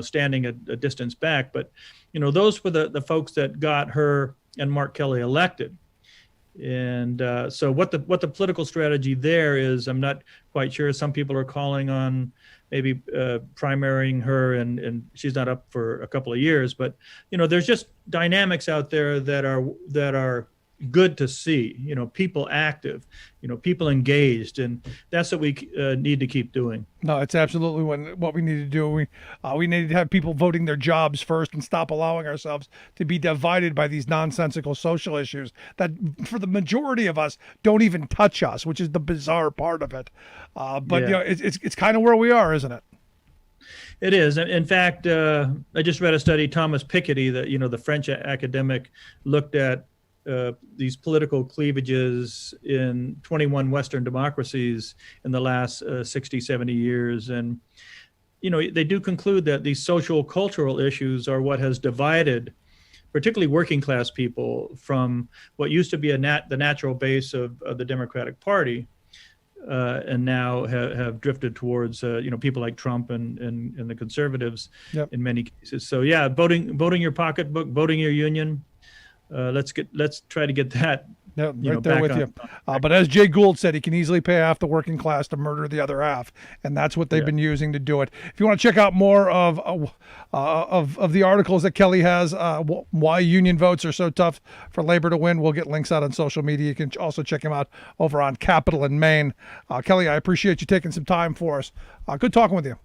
standing a distance back. But, those were the folks that got her and Mark Kelly elected. And so what the political strategy there is, I'm not quite sure. Some people are calling on maybe primarying her, and she's not up for a couple of years. But, there's just dynamics out there that are good to see, people active, people engaged, and that's what we need to keep doing. No, it's absolutely what we need to do. We need to have people voting their jobs first and stop allowing ourselves to be divided by these nonsensical social issues that, for the majority of us, don't even touch us, which is the bizarre part of it. It's kind of where we are, isn't it? It is. In fact, I just read a study, Thomas Piketty, that the French academic looked at these political cleavages in 21 Western democracies in the last 60, 70 years. And, they do conclude that these social cultural issues are what has divided particularly working class people from what used to be the natural base of the Democratic Party, and now have drifted towards, people like Trump and the conservatives. Yep. In many cases. So, yeah, voting your pocketbook, voting your union. Let's try to get that. Yeah, right there with you. But as Jay Gould said, he can easily pay half the working class to murder the other half, and that's what they've been using to do it. If you want to check out more of the articles that Kelly has, why union votes are so tough for labor to win, we'll get links out on social media. You can also check him out over on Capitol in Maine. Kelly, I appreciate you taking some time for us. Good talking with you.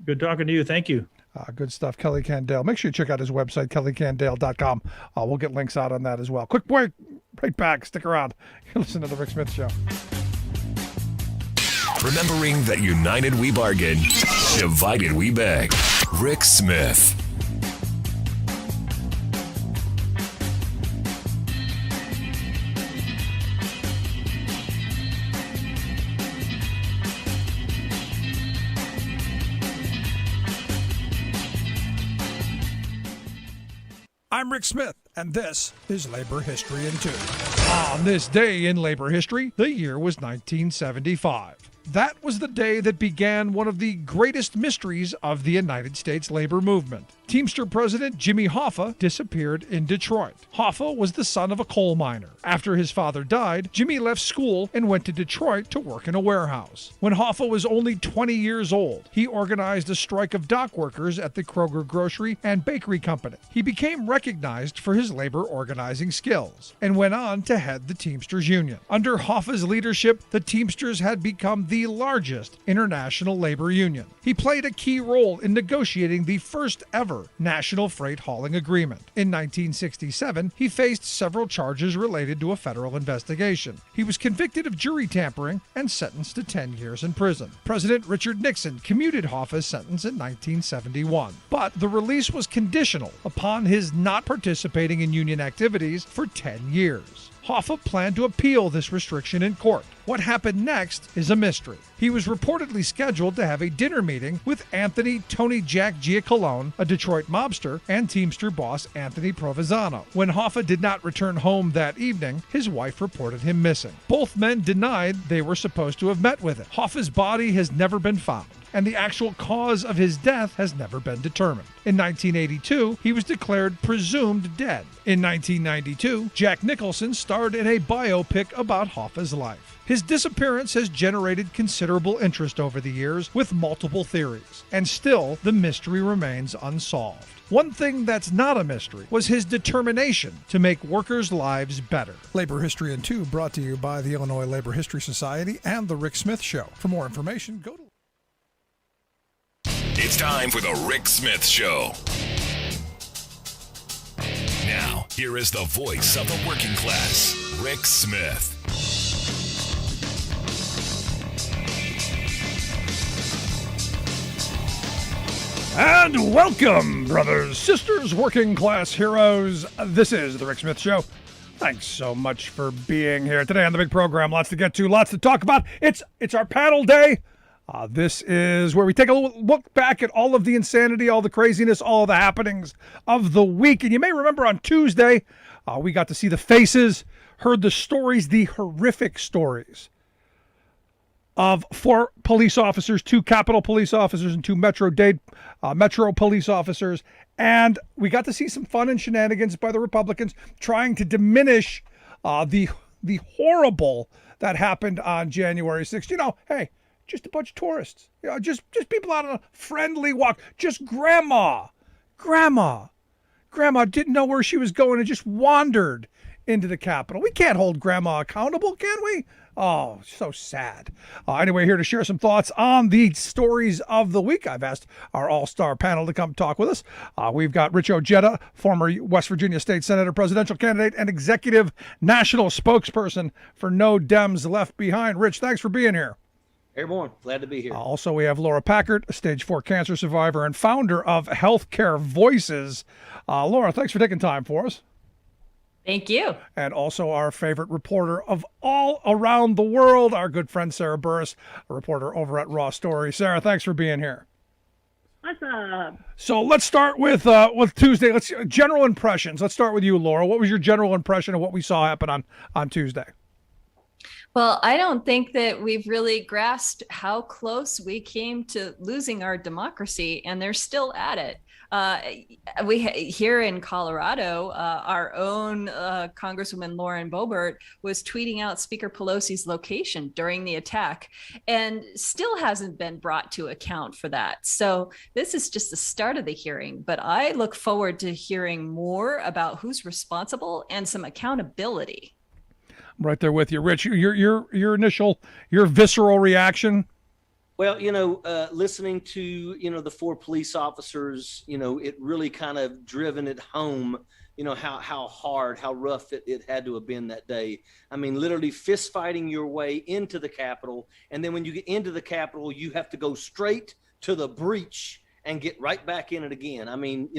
Good talking to you. Thank you. Good stuff, Kelly Candale. Make sure you check out his website, kellycandale.com. We'll get links out on that as well. Quick break, right back. Stick around. You're listening to The Rick Smith Show. Remembering that united we bargain, divided we beg. Rick Smith. I'm Rick Smith, and this is Labor History in 2. On this day in labor history, the year was 1975. That was the day that began one of the greatest mysteries of the United States labor movement. Teamster President Jimmy Hoffa disappeared in Detroit. Hoffa was the son of a coal miner. After his father died, Jimmy left school and went to Detroit to work in a warehouse. When Hoffa was only 20 years old, he organized a strike of dock workers at the Kroger Grocery and Bakery Company. He became recognized for his labor organizing skills and went on to head the Teamsters Union. Under Hoffa's leadership, the Teamsters had become the the largest international labor union. He played a key role in negotiating the first ever national freight hauling agreement. In 1967, he faced several charges related to a federal investigation. He was convicted of jury tampering and sentenced to 10 years in prison. President Richard Nixon commuted Hoffa's sentence in 1971, but the release was conditional upon his not participating in union activities for 10 years. Hoffa planned to appeal this restriction in court. What happened next is a mystery. He was reportedly scheduled to have a dinner meeting with Anthony Tony Jack Giacalone, a Detroit mobster, and Teamster boss Anthony Provenzano. When Hoffa did not return home that evening, his wife reported him missing. Both men denied they were supposed to have met with him. Hoffa's body has never been found, and the actual cause of his death has never been determined. In 1982, he was declared presumed dead. In 1992, Jack Nicholson starred in a biopic about Hoffa's life. His disappearance has generated considerable interest over the years with multiple theories, and still the mystery remains unsolved. One thing that's not a mystery was his determination to make workers' lives better. Labor History in 2 brought to you by the Illinois Labor History Society and The Rick Smith Show. For more information, go to... It's time for the Rick Smith Show. Now, here is the voice of the working class, Rick Smith. And welcome, brothers, sisters, working class heroes. This is the Rick Smith Show. Thanks so much for being here today on the big program. Lots to get to, lots to talk about. It's our panel day. This is where we take a look back at all of the insanity, all the craziness, all the happenings of the week. And you may remember on Tuesday, we got to see the faces, heard the stories, the horrific stories of 4 police officers, 2 Capitol police officers, and 2 Metro police officers. And we got to see some fun and shenanigans by the Republicans trying to diminish the horrible that happened on January 6th. You know, hey, just a bunch of tourists, you know, just people out on a friendly walk. Just grandma didn't know where she was going and just wandered into the Capitol. We can't hold grandma accountable, can we? Oh, so sad. Anyway, here to share some thoughts on the stories of the week, I've asked our all-star panel to come talk with us. We've got Rich Ojeda, former West Virginia State Senator, presidential candidate, and executive national spokesperson for No Dems Left Behind. Rich, thanks for being here. Airborne, glad to be here. Also, we have Laura Packard, a stage 4 cancer survivor and founder of Healthcare Voices. Laura, thanks for taking time for us. Thank you. And also our favorite reporter of all around the world, our good friend Sarah Burris, a reporter over at RawStory. Sarah, thanks for being here. What's up? So let's start with Tuesday. Let's general impressions. Let's start with you, Laura. What was your general impression of what we saw happen on Tuesday? Well, I don't think that we've really grasped how close we came to losing our democracy, and they're still at it. Here in Colorado, our own Congresswoman Lauren Boebert was tweeting out Speaker Pelosi's location during the attack and still hasn't been brought to account for that. So this is just the start of the hearing, but I look forward to hearing more about who's responsible and some accountability. I'm right there with you, Rich. Your visceral reaction. Well, listening to, the 4 police officers, it really kind of driven it home, how hard, how rough it had to have been that day. I mean, literally fist fighting your way into the Capitol. And then when you get into the Capitol, you have to go straight to the breach and get right back in it again. I mean,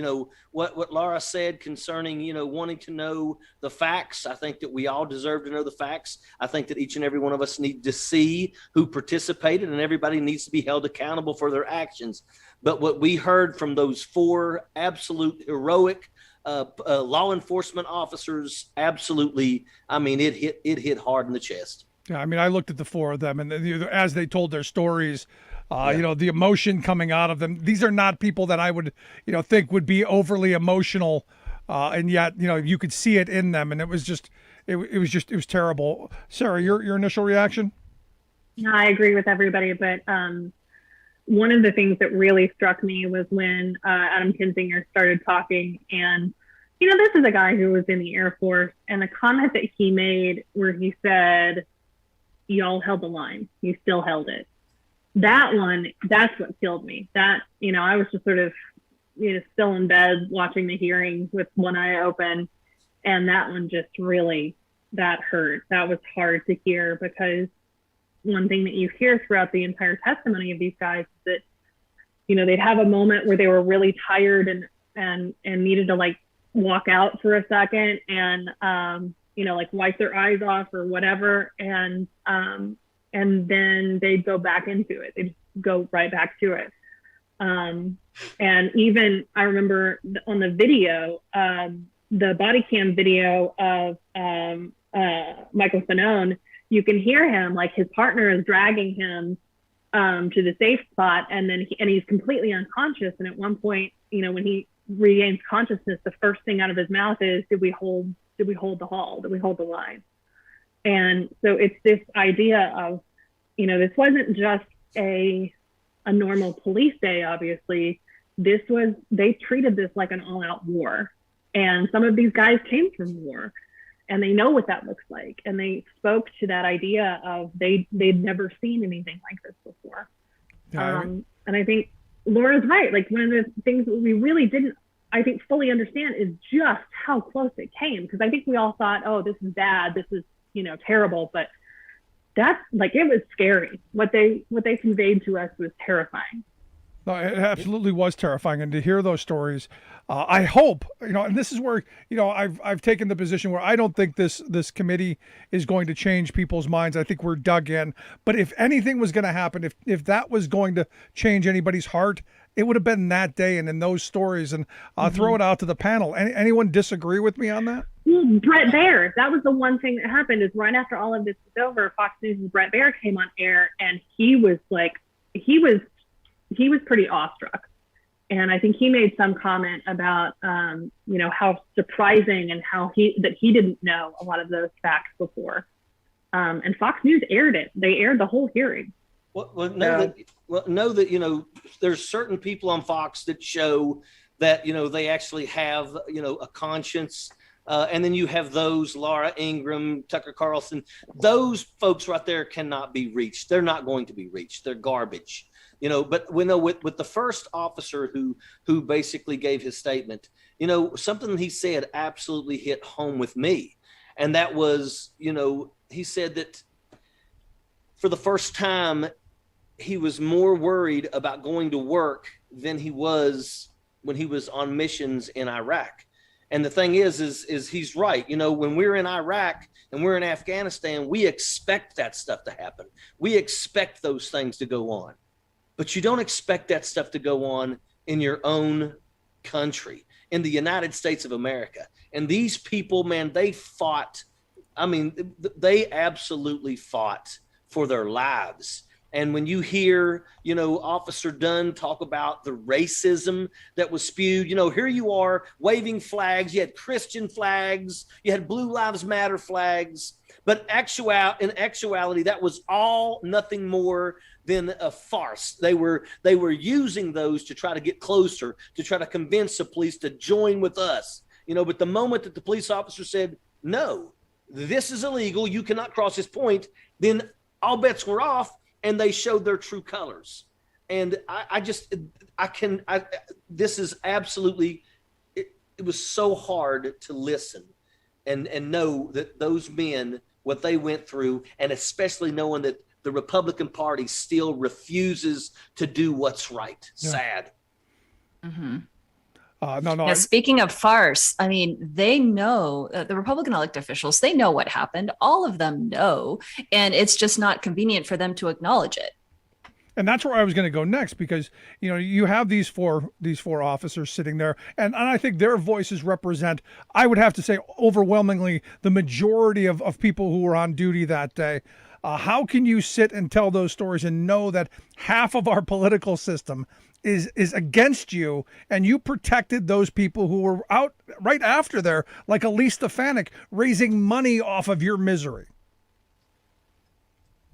what Laura said concerning, wanting to know the facts. I think that we all deserve to know the facts. I think that each and every one of us need to see who participated, and everybody needs to be held accountable for their actions. But what we heard from those 4 absolute heroic law enforcement officers, absolutely, I mean, it hit hard in the chest. Yeah, I mean, I looked at the 4 of them, and as they told their stories, the emotion coming out of them. These are not people that I would, think would be overly emotional, and yet, you could see it in them, and it was terrible. Sarah, your initial reaction? No, I agree with everybody, but one of the things that really struck me was when Adam Kinzinger started talking, and this is a guy who was in the Air Force, and the comment that he made where he said, y'all held the line. You still held it. That one, that's what killed me. That, I was just sort of, still in bed watching the hearings with one eye open. And that one just really, that hurt. That was hard to hear, because one thing that you hear throughout the entire testimony of these guys is that, they'd have a moment where they were really tired and needed to like walk out for a second and, like wipe their eyes off or whatever. And then they'd go back into it. They'd go right back to it. And even I remember on the video, the body cam video of Michael Fanone, you can hear him, like his partner is dragging him to the safe spot, and then he's completely unconscious. And at one point, when he regains consciousness, the first thing out of his mouth is, did we hold the hall? Did we hold the line? And so it's this idea of, this wasn't just a normal police day, obviously. They treated this like an all-out war. And some of these guys came from war, and they know what that looks like. And they spoke to that idea of they'd never seen anything like this before. Yeah, and I think Laura's right. Like, one of the things that we really didn't, I think, fully understand is just how close it came. Because I think we all thought, oh, this is bad. This is, terrible. But that's like, it was scary. What they conveyed to us was terrifying. No, it absolutely was terrifying. And to hear those stories, I hope, and this is where, I've taken the position where I don't think this committee is going to change people's minds. I think we're dug in. But if anything was going to happen, if that was going to change anybody's heart, it would have been that day and in those stories. And I'll throw it out to the panel. Anyone disagree with me on that? Well, Brett Baer, that was the one thing that happened, is right after all of this was over, Fox News' Brett Baer came on air, and he was pretty awestruck. And I think he made some comment about, how surprising and how that he didn't know a lot of those facts before. And Fox News aired it. They aired the whole hearing. Know that there's certain people on Fox that show that, they actually have, a conscience. And then you have those, Laura Ingraham, Tucker Carlson, those folks right there cannot be reached. They're not going to be reached. They're garbage. But we know with the first officer who basically gave his statement, something he said absolutely hit home with me. And that was, he said that for the first time, he was more worried about going to work than he was when he was on missions in Iraq. And the thing is he's right. When we're in Iraq and we're in Afghanistan, we expect that stuff to happen. We expect those things to go on. But you don't expect that stuff to go on in your own country, in the United States of America. And these people, man, they fought. I mean, they absolutely fought for their lives. And when you hear, Officer Dunn talk about the racism that was spewed, here you are waving flags. You had Christian flags. You had Blue Lives Matter flags. But in actuality, that was all nothing more than a farce. They were using those to try to get closer, to try to convince the police to join with us. But the moment that the police officer said, no, this is illegal, you cannot cross this point, then all bets were off. And they showed their true colors. And this is absolutely, it was so hard to listen and know that those men, what they went through, and especially knowing that the Republican Party still refuses to do what's right. Yeah. Sad. Mm-hmm. No. Now, speaking of farce, I mean, they know, the Republican elected officials, they know what happened. All of them know, and it's just not convenient for them to acknowledge it. And that's where I was going to go next, because, you have these four officers sitting there, and I think their voices represent, I would have to say, overwhelmingly the majority of people who were on duty that day. How can you sit and tell those stories and know that half of our political system is against you, and you protected those people who were out right after there, like Elise Stefanik, raising money off of your misery?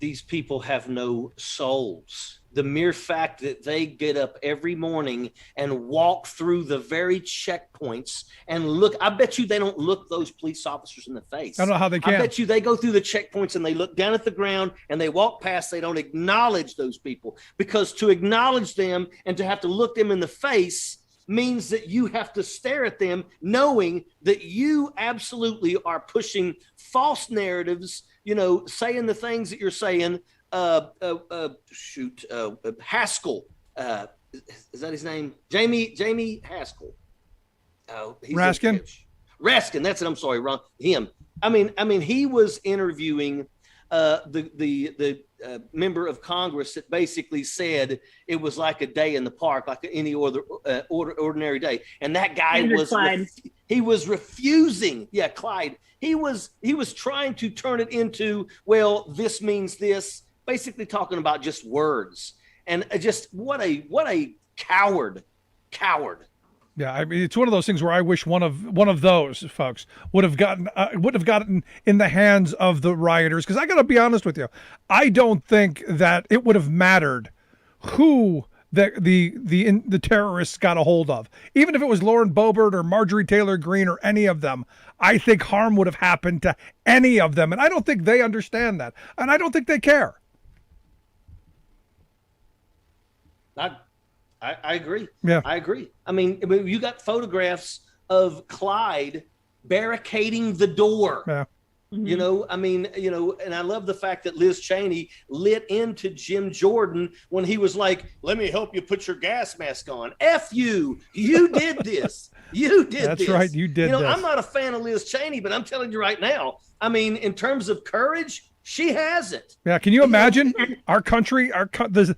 these people have no souls. The mere fact that they get up every morning and walk through the very checkpoints and look, I bet you they don't look those police officers in the face. I don't know how they can. I bet you they go through the checkpoints and they look down at the ground and they walk past. They don't acknowledge those people, because to acknowledge them and to have to look them in the face means that you have to stare at them, knowing that you absolutely are pushing false narratives, saying the things that you're saying. Haskell, is that his name? Jamie Haskell. Oh, Raskin. Raskin. That's it. I'm sorry, wrong. Him. I mean, he was interviewing the member of Congress that basically said it was like a day in the park, like any ordinary day. And that guy he was refusing. Yeah, Clyde. He was trying to turn it into, well, this means this. Basically talking about just words, and just what a coward. Yeah, I mean, it's one of those things where I wish one of those folks would have gotten in the hands of the rioters. Because I got to be honest with you, I don't think that it would have mattered who the terrorists got a hold of. Even if it was Lauren Boebert or Marjorie Taylor Greene or any of them, I think harm would have happened to any of them, and I don't think they understand that, and I don't think they care. I agree. Yeah, I agree. I mean, you got photographs of Clyde barricading the door. Yeah. Mm-hmm. And I love the fact that Liz Cheney lit into Jim Jordan when he was like, "Let me help you put your gas mask on." F you. You did this. You did That's this. right. You did this. I'm not a fan of Liz Cheney, but I'm telling you right now, I mean, in terms of courage, she has it. Yeah, can you imagine our country? The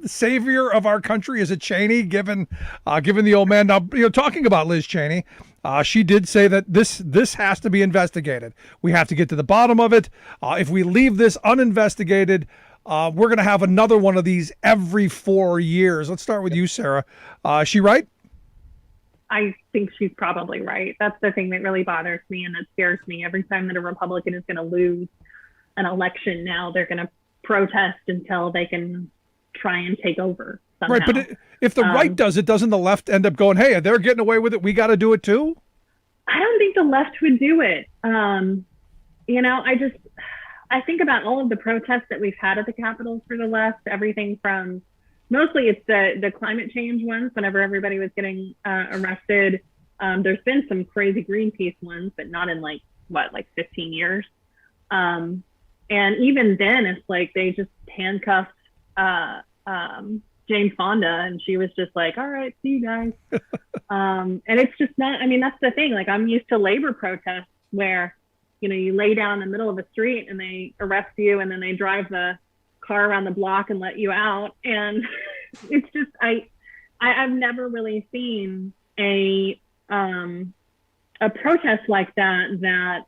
savior of our country is a Cheney, given the old man. Now, talking about Liz Cheney, she did say that this has to be investigated. We have to get to the bottom of it. If we leave this uninvestigated, we're going to have another one of these every 4 years. Let's start with you, Sarah. Is she right? I think she's probably right. That's the thing that really bothers me and that scares me. Every time that a Republican is going to lose an election now, they're going to protest until they can try and take over somehow. Right, but if the right does it, doesn't the left end up going, hey, they're getting away with it, we got to do it too? I don't think the left would do it. I think about all of the protests that we've had at the Capitol for the left, everything from, mostly it's the climate change ones, whenever everybody was getting arrested. There's been some crazy Greenpeace ones, but not in 15 years. And even then, it's like they just handcuffed Jane Fonda, and she was just like, all right, see you guys. And it's just not, that's the thing. Like, I'm used to labor protests where, you lay down in the middle of a street and they arrest you, and then they drive the car around the block and let you out. And it's just, I've never really seen a protest like that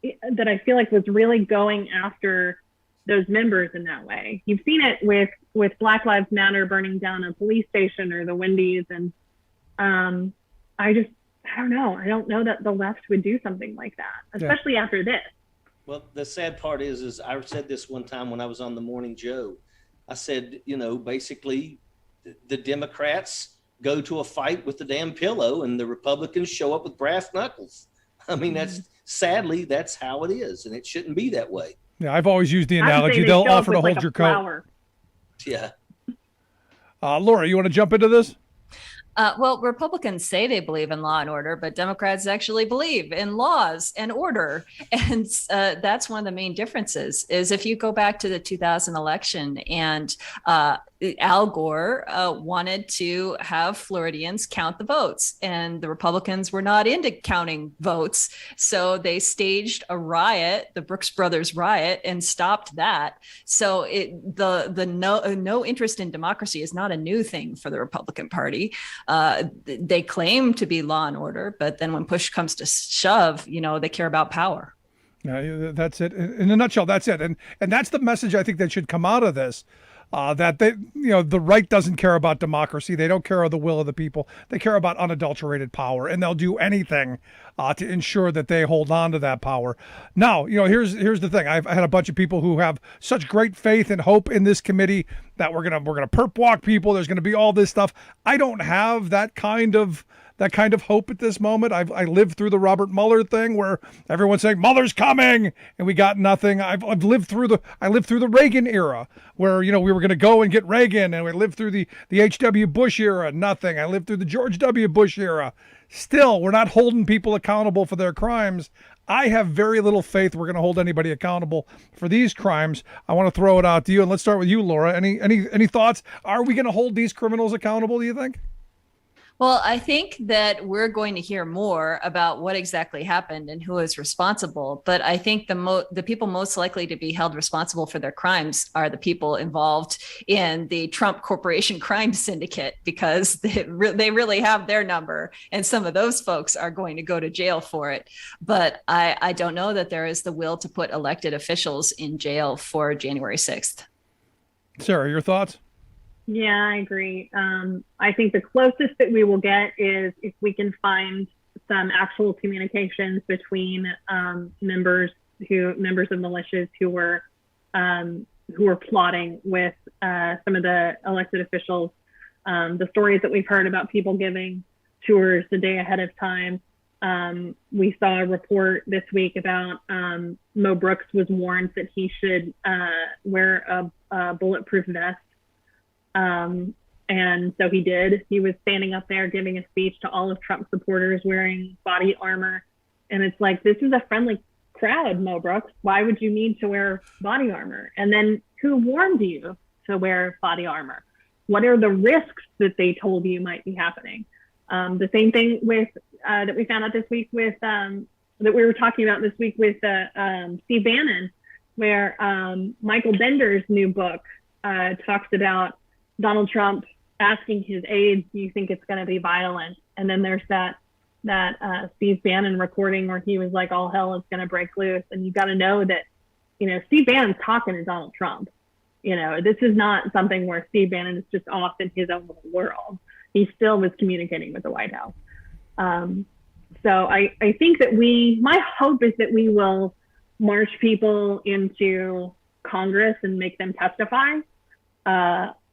I feel like was really going after those members in that way. You've seen it with Black Lives Matter burning down a police station or the Wendy's, and I don't know. I don't know that the left would do something like that, especially after this. Well, the sad part is I said this one time when I was on the Morning Joe. I said, basically the Democrats go to a fight with the damn pillow and the Republicans show up with brass knuckles. Sadly, that's how it is, and it shouldn't be that way. Yeah, I've always used the analogy. They'll offer to hold your coat. Yeah. Laura, you want to jump into this? Well, Republicans say they believe in law and order, but Democrats actually believe in laws and order. And that's one of the main differences is if you go back to the 2000 election and Al Gore wanted to have Floridians count the votes, and the Republicans were not into counting votes. So they staged a riot, the Brooks Brothers riot, and stopped that. So the no interest in democracy is not a new thing for the Republican Party. They claim to be law and order, but then when push comes to shove, they care about power. Yeah, that's it. In a nutshell, that's it. And that's the message I think that should come out of this. That the right doesn't care about democracy. They don't care about the will of the people. They care about unadulterated power, and they'll do anything to ensure that they hold on to that power. Now, here's the thing. I've had a bunch of people who have such great faith and hope in this committee that we're gonna perp walk people. There's gonna be all this stuff. I don't have that kind of hope at this moment. I lived through the Robert Mueller thing where everyone's saying Mueller's coming and we got nothing. I've lived through the Reagan era where we were going to go and get Reagan, and we lived through the H.W. Bush era, nothing. I lived through the George W. Bush era. Still, we're not holding people accountable for their crimes. I have very little faith we're going to hold anybody accountable for these crimes. I want to throw it out to you, and let's start with you, Laura. Any thoughts? Are we going to hold these criminals accountable, do you think? Well, I think that we're going to hear more about what exactly happened and who is responsible. But I think the people most likely to be held responsible for their crimes are the people involved in the Trump Corporation crime syndicate, because they really have their number. And some of those folks are going to go to jail for it. But I don't know that there is the will to put elected officials in jail for January 6th. Sarah, your thoughts? Yeah, I agree. I think the closest that we will get is if we can find some actual communications between members of militias who were plotting with some of the elected officials. The stories that we've heard about people giving tours the day ahead of time. We saw a report this week about Mo Brooks was warned that he should wear a bulletproof vest. And so he did. He was standing up there giving a speech to all of Trump's supporters wearing body armor. And it's like, this is a friendly crowd, Mo Brooks. Why would you need to wear body armor? And then who warned you to wear body armor? What are the risks that they told you might be happening? The same thing with that we found out this week with that we were talking about this week with Steve Bannon, where Michael Bender's new book talks about Donald Trump asking his aides, do you think it's going to be violent? And then there's that Steve Bannon recording where he was like, all hell is going to break loose. And you got to know that, Steve Bannon's talking to Donald Trump. This is not something where Steve Bannon is just off in his own little world. He still was communicating with the White House. So I think that my hope is that we will march people into Congress and make them testify.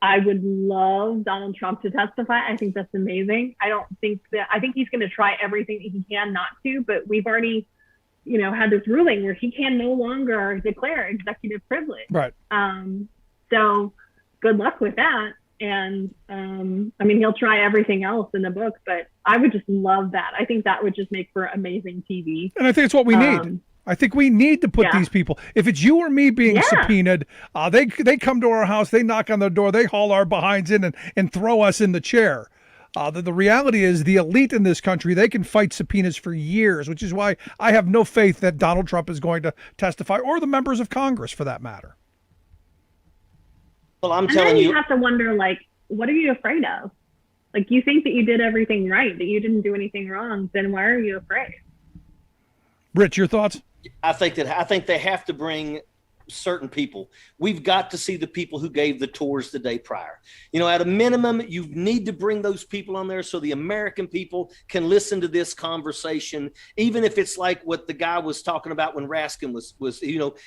I would love Donald Trump to testify. I think that's amazing. I think he's going to try everything that he can not to, but we've already, had this ruling where he can no longer declare executive privilege. Right. So good luck with that. And he'll try everything else in the book, but I would just love that. I think that would just make for amazing TV. And I think it's what we need. I think we need to put these people. If it's you or me being subpoenaed, they come to our house, they knock on the door, they haul our behinds in and throw us in the chair. The reality is the elite in this country, they can fight subpoenas for years, which is why I have no faith that Donald Trump is going to testify, or the members of Congress for that matter. Well, I'm telling you, you have to wonder, what are you afraid of? You think that you did everything right, that you didn't do anything wrong, then why are you afraid? Rich, your thoughts? I think they have to bring certain people. We've got to see the people who gave the tours the day prior. At a minimum, you need to bring those people on there so the American people can listen to this conversation, even if it's like what the guy was talking about when Raskin was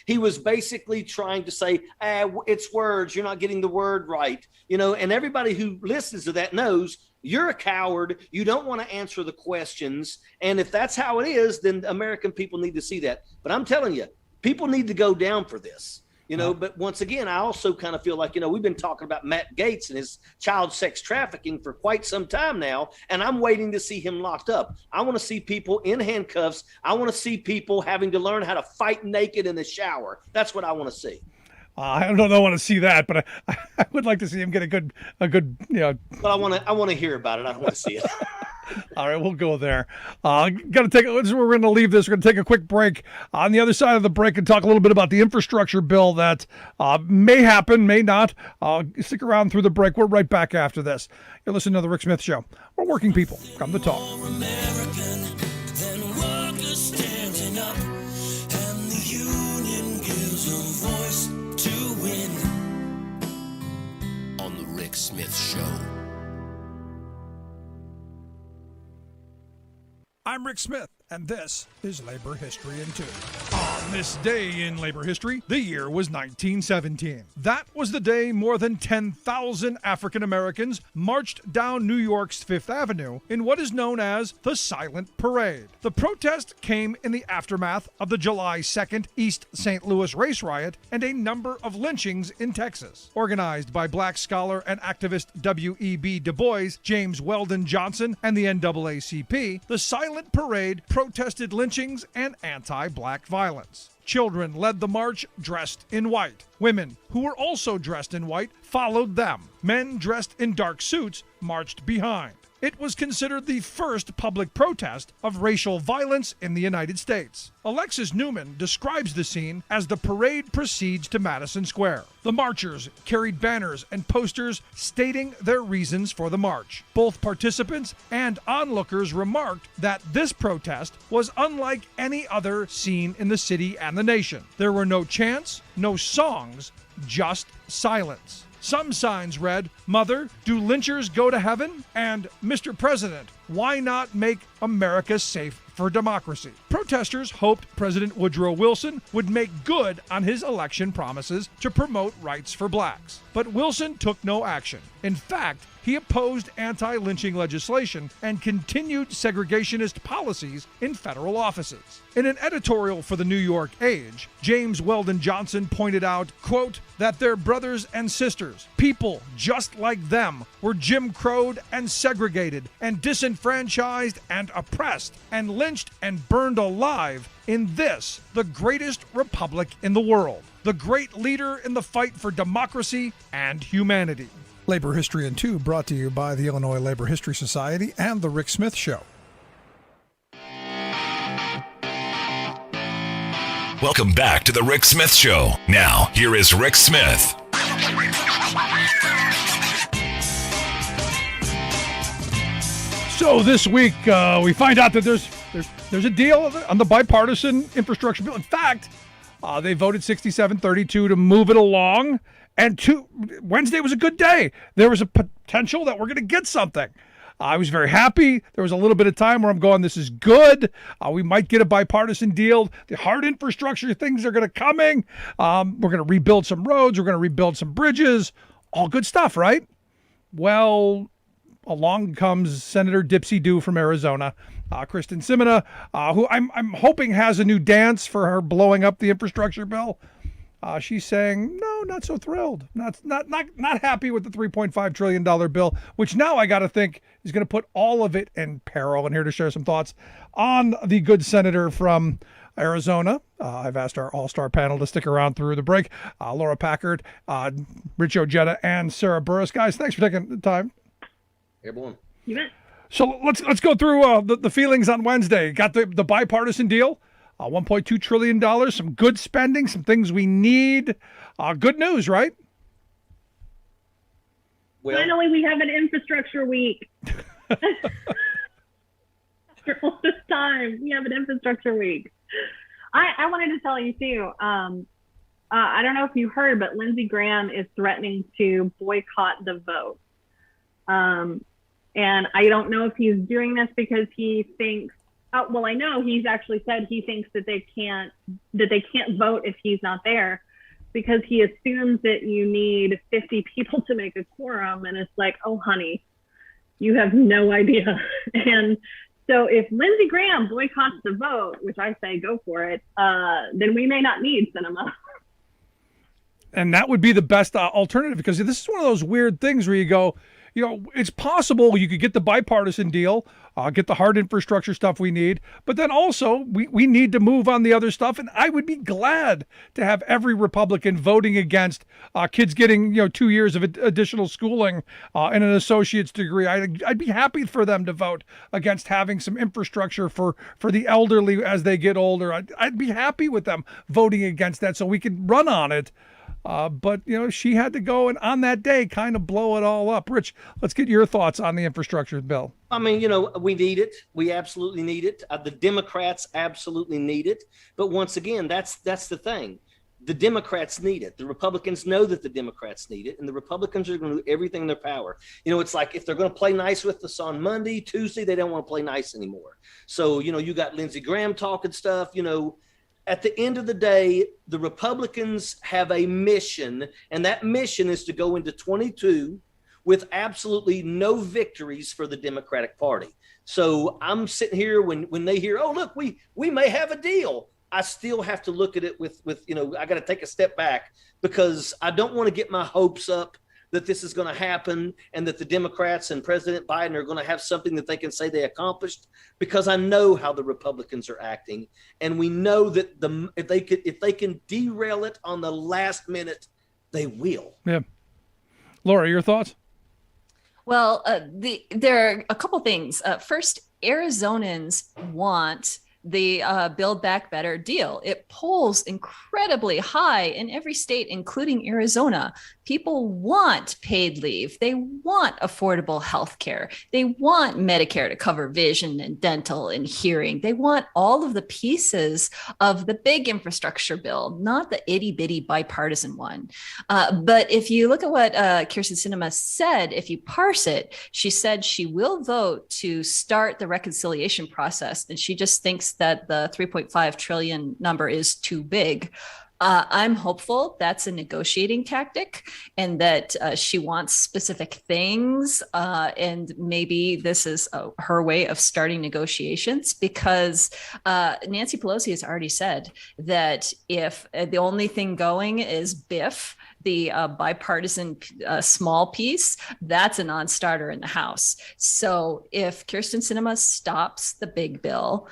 he was basically trying to say, it's words, you're not getting the word right, and everybody who listens to that knows you're a coward. You don't want to answer the questions. And if that's how it is, then American people need to see that. But I'm telling you, people need to go down for this, but once again, I also kind of feel like, we've been talking about Matt Gaetz and his child sex trafficking for quite some time now, and I'm waiting to see him locked up. I want to see people in handcuffs. I want to see people having to learn how to fight naked in the shower. That's what I want to see. I don't know, want to see that, but I would like to see him get a good. But I want to hear about it. I don't want to see it. All right, we'll go there. Got to take. This is where we're going to leave this. We're going to take a quick break. On the other side of the break, and talk a little bit about the infrastructure bill that may happen, may not. Stick around through the break. We're right back after this. You're listening to the Rick Smith Show. We're working people. Come to talk. Smith Show. I'm Rick Smith, and this is Labor History in 2. On this day in labor history, the year was 1917. That was the day more than 10,000 African Americans marched down New York's Fifth Avenue in what is known as the Silent Parade. The protest came in the aftermath of the July 2nd East St. Louis race riot and a number of lynchings in Texas. Organized by black scholar and activist W.E.B. Du Bois, James Weldon Johnson, and the NAACP, the Silent Parade protested lynchings and anti-black violence. Children led the march dressed in white. Women, who were also dressed in white, followed them. Men dressed in dark suits marched behind. It was considered the first public protest of racial violence in the United States. Alexis Newman describes the scene as the parade proceeds to Madison Square. The marchers carried banners and posters stating their reasons for the march. Both participants and onlookers remarked that this protest was unlike any other seen in the city and the nation. There were no chants, no songs, just silence. Some signs read, "Mother, do lynchers go to heaven?" and "Mr. President, why not make America safe for democracy?" Protesters hoped President Woodrow Wilson would make good on his election promises to promote rights for blacks. But Wilson took no action. In fact, he opposed anti-lynching legislation and continued segregationist policies in federal offices. In an editorial for the New York Age, James Weldon Johnson pointed out, quote, that their brothers and sisters, people just like them, were Jim Crowed and segregated and disenfranchised and oppressed and lynched and burned alive in this, the greatest republic in the world, the great leader in the fight for democracy and humanity. Labor History in 2 brought to you by the Illinois Labor History Society and The Rick Smith Show. Welcome back to the Rick Smith Show. Now, here is Rick Smith. So this week, we find out that there's a deal on the bipartisan infrastructure bill. In fact, they voted 67-32 to move it along. And Wednesday was a good day. There was a potential that we're going to get something. I was very happy. There was a little bit of time where I'm going, this is good. We might get a bipartisan deal. The hard infrastructure things are going to coming. We're going to rebuild some roads. We're going to rebuild some bridges. All good stuff, right? Well, along comes Senator Dipsy Doo from Arizona, Kristen Simina, who I'm hoping has a new dance for her blowing up the infrastructure bill. She's saying, no, not so thrilled. Not happy with the $3.5 trillion bill, which now I got to think is going to put all of it in peril. And here to share some thoughts on the good senator from Arizona. I've asked our all-star panel to stick around through the break. Laura Packard, Rich Ojeda, and Sarah Burris. Guys, thanks for taking the time. Airborne. You bet. So let's go through the feelings on Wednesday. Got the bipartisan deal. $1.2 trillion, some good spending, some things we need. Good news, right? Well, finally, we have an infrastructure week. After all this time, we have an infrastructure week. I wanted to tell you, too, I don't know if you heard, but Lindsey Graham is threatening to boycott the vote. And I don't know if he's doing this because he thinks, well, I know he's actually said he thinks that they can't vote if he's not there, because he assumes that you need 50 people to make a quorum, and it's like, oh, honey, you have no idea. And so if Lindsey Graham boycotts the vote, which I say go for it, then we may not need cinema. And that would be the best alternative, because this is one of those weird things where you go, it's possible you could get the bipartisan deal, get the hard infrastructure stuff we need, but then also we need to move on the other stuff. And I would be glad to have every Republican voting against kids getting 2 years of additional schooling and an associate's degree. I'd be happy for them to vote against having some infrastructure for the elderly as they get older. I'd be happy with them voting against that so we could run on it. But she had to go and on that day kind of blow it all up. Rich, let's get your thoughts on the infrastructure bill. I mean, we need it. We absolutely need it. The Democrats absolutely need it. But once again, that's the thing. the Democrats need it. The Republicans know that the Democrats need it, and the Republicans are going to do everything in their power. It's like if they're going to play nice with us on Monday, Tuesday, they don't want to play nice anymore. So, you got Lindsey Graham talking stuff. At the end of the day, the Republicans have a mission, and that mission is to go into 22 with absolutely no victories for the Democratic Party. So I'm sitting here when they hear, oh, look, we may have a deal. I still have to look at it with I got to take a step back, because I don't want to get my hopes up that this is going to happen and that the Democrats and President Biden are going to have something that they can say they accomplished, because I know how the Republicans are acting. And we know that if they can derail it on the last minute, they will. Yeah. Laura, your thoughts? Well, there are a couple things. First, Arizonans want the Build Back Better deal. It polls incredibly high in every state, including Arizona. People want paid leave. They want affordable health care. They want Medicare to cover vision and dental and hearing. They want all of the pieces of the big infrastructure bill, not the itty bitty bipartisan one. But if you look at what Kyrsten Sinema said, if you parse it, she said she will vote to start the reconciliation process. And she just thinks that the 3.5 trillion number is too big. I'm hopeful that's a negotiating tactic, and that she wants specific things. And maybe this is her way of starting negotiations, because Nancy Pelosi has already said that if the only thing going is BIF, the bipartisan small piece, that's a non-starter in the House. So if Kyrsten Sinema stops the big bill,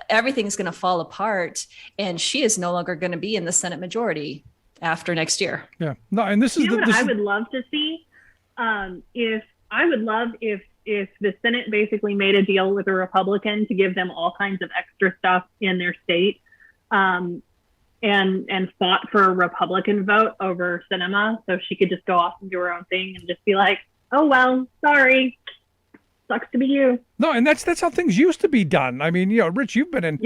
everything's going to fall apart, and she is no longer going to be in the Senate majority after next year. Yeah. No, and this is what I would love to see. If the Senate basically made a deal with a Republican to give them all kinds of extra stuff in their state, and fought for a Republican vote over Sinema, so she could just go off and do her own thing and just be like, oh well, sorry. Sucks to be you. No, and that's how things used to be done. I mean, Rich, you've been in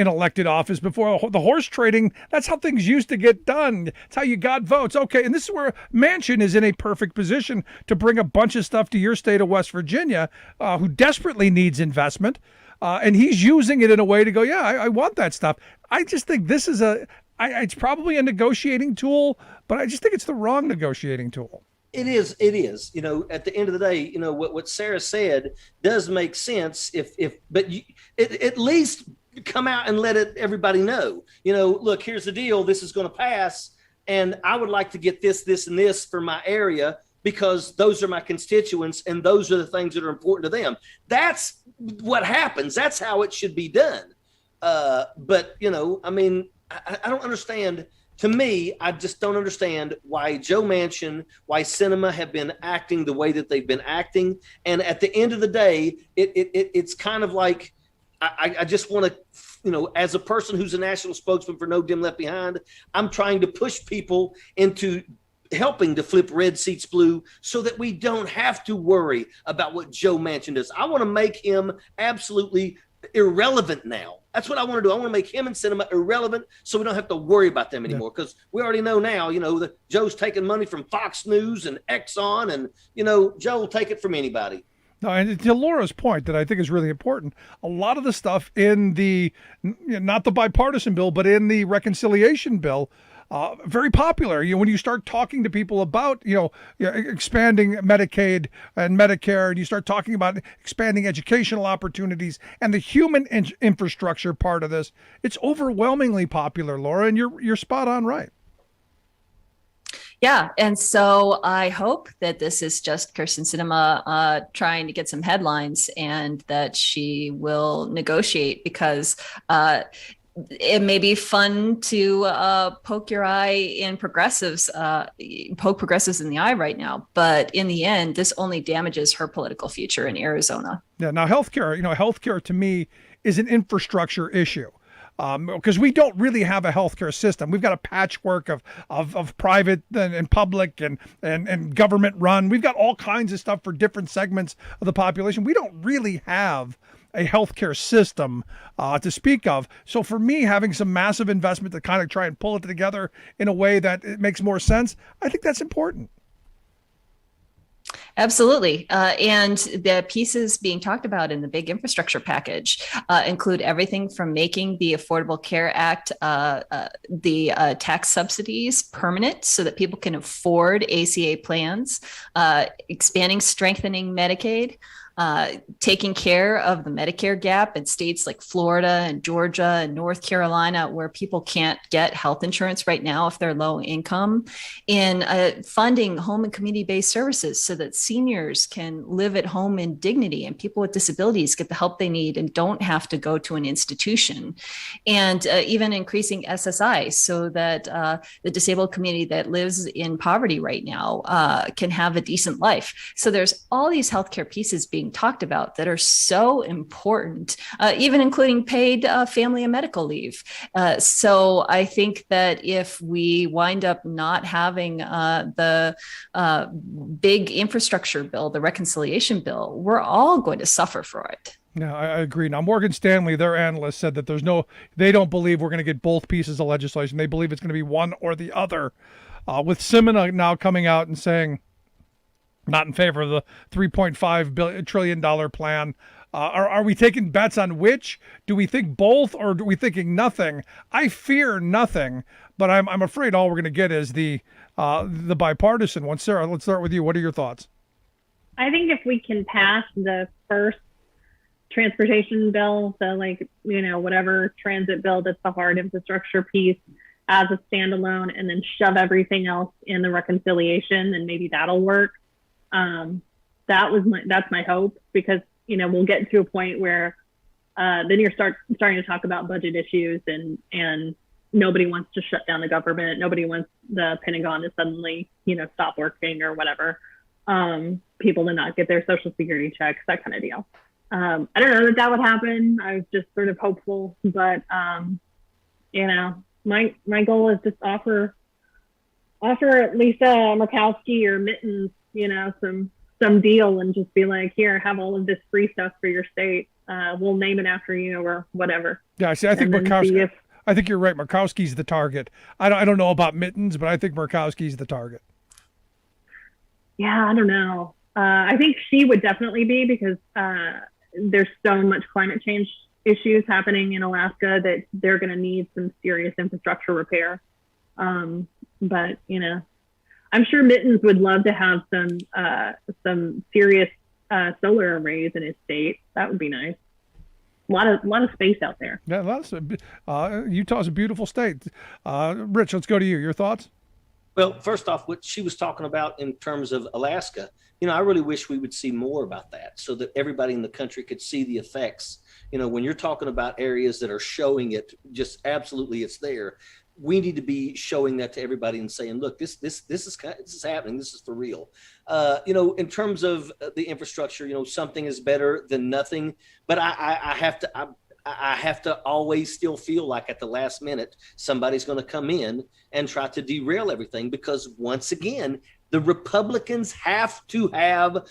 elected office before. The horse trading, that's how things used to get done. It's how you got votes. Okay, and this is where Manchin is in a perfect position to bring a bunch of stuff to your state of West Virginia, who desperately needs investment, and he's using it in a way to go, yeah, I want that stuff. I just think this is it's probably a negotiating tool, but I just think it's the wrong negotiating tool. It is. At the end of the day, what Sarah said does make sense. But at least come out and let everybody know. Look, here's the deal. This is going to pass, and I would like to get this, and this for my area, because those are my constituents, and those are the things that are important to them. That's what happens. That's how it should be done. But I don't understand. To me, I just don't understand why Joe Manchin, why Sinema have been acting the way that they've been acting. And at the end of the day, it's kind of like I just want to, as a person who's a national spokesman for No Dim Left Behind, I'm trying to push people into helping to flip red seats blue so that we don't have to worry about what Joe Manchin does. I want to make him absolutely irrelevant now. That's what I want to do. I want to make him and Sinema irrelevant so we don't have to worry about them anymore, because we already know now, that Joe's taking money from Fox News and Exxon, and, Joe will take it from anybody. No, and to Laura's point that I think is really important, a lot of the stuff in the, not the bipartisan bill, but in the reconciliation bill, very popular. When you start talking to people about, expanding Medicaid and Medicare, and you start talking about expanding educational opportunities and the human infrastructure part of this, it's overwhelmingly popular, Laura, and you're spot on right. Yeah, and so I hope that this is just Kyrsten Sinema trying to get some headlines, and that she will negotiate, because it may be fun to poke your eye in progressives, poke progressives in the eye right now. But in the end, this only damages her political future in Arizona. Yeah. Now, healthcare to me is an infrastructure issue. Because we don't really have a healthcare system. We've got a patchwork of private and public and government run. We've got all kinds of stuff for different segments of the population. We don't really have a healthcare system to speak of. So for me, having some massive investment to kind of try and pull it together in a way that it makes more sense, I think that's important. Absolutely. And the pieces being talked about in the big infrastructure package include everything from making the Affordable Care Act, the tax subsidies permanent so that people can afford ACA plans, expanding, strengthening Medicaid, taking care of the Medicare gap in states like Florida and Georgia and North Carolina, where people can't get health insurance right now if they're low income, in funding home and community-based services so that seniors can live at home in dignity and people with disabilities get the help they need and don't have to go to an institution, and even increasing SSI so that the disabled community that lives in poverty right now can have a decent life. So there's all these healthcare pieces being talked about that are so important, even including paid family and medical leave. So I think that if we wind up not having the big infrastructure bill, the reconciliation bill, we're all going to suffer for it. Yeah, I agree. Now, Morgan Stanley, their analyst, said that they don't believe we're going to get both pieces of legislation. They believe it's going to be one or the other. With Simona now coming out and saying, not in favor of the $3.5 trillion plan. Are we taking bets on which? Do we think both, or are we thinking nothing? I fear nothing, but I'm afraid all we're going to get is the bipartisan one. Sarah, let's start with you. What are your thoughts? I think if we can pass the first transportation bill, so whatever transit bill that's the hard infrastructure piece as a standalone, and then shove everything else in the reconciliation, and maybe that'll work. That's my hope, because we'll get to a point where then you're starting to talk about budget issues, and nobody wants to shut down the government. Nobody wants the Pentagon to suddenly stop working or whatever. People to not get their Social Security checks, that kind of deal. I don't know that would happen. I was just sort of hopeful, but my goal is just offer Lisa Murkowski or Mittens some deal, and just be like, here, have all of this free stuff for your state. We'll name it after you or whatever. Yeah, see, I think Murkowski. I think you're right. Murkowski's the target. I don't know about Mittens, but I think Murkowski's the target. Yeah, I don't know. I think she would definitely be, because there's so much climate change issues happening in Alaska that they're going to need some serious infrastructure repair. But I'm sure Mittens would love to have some serious solar arrays in his state. That would be nice. A lot of space out there. Yeah, Utah's a beautiful state. Rich, let's go to you. Your thoughts? Well, first off, what she was talking about in terms of Alaska, I really wish we would see more about that, so that everybody in the country could see the effects. When you're talking about areas that are showing it, just absolutely it's there. We need to be showing that to everybody and saying, look, this is happening. This is for real. In terms of the infrastructure, something is better than nothing. But I have to always still feel like at the last minute somebody's going to come in and try to derail everything, because once again, the Republicans have to have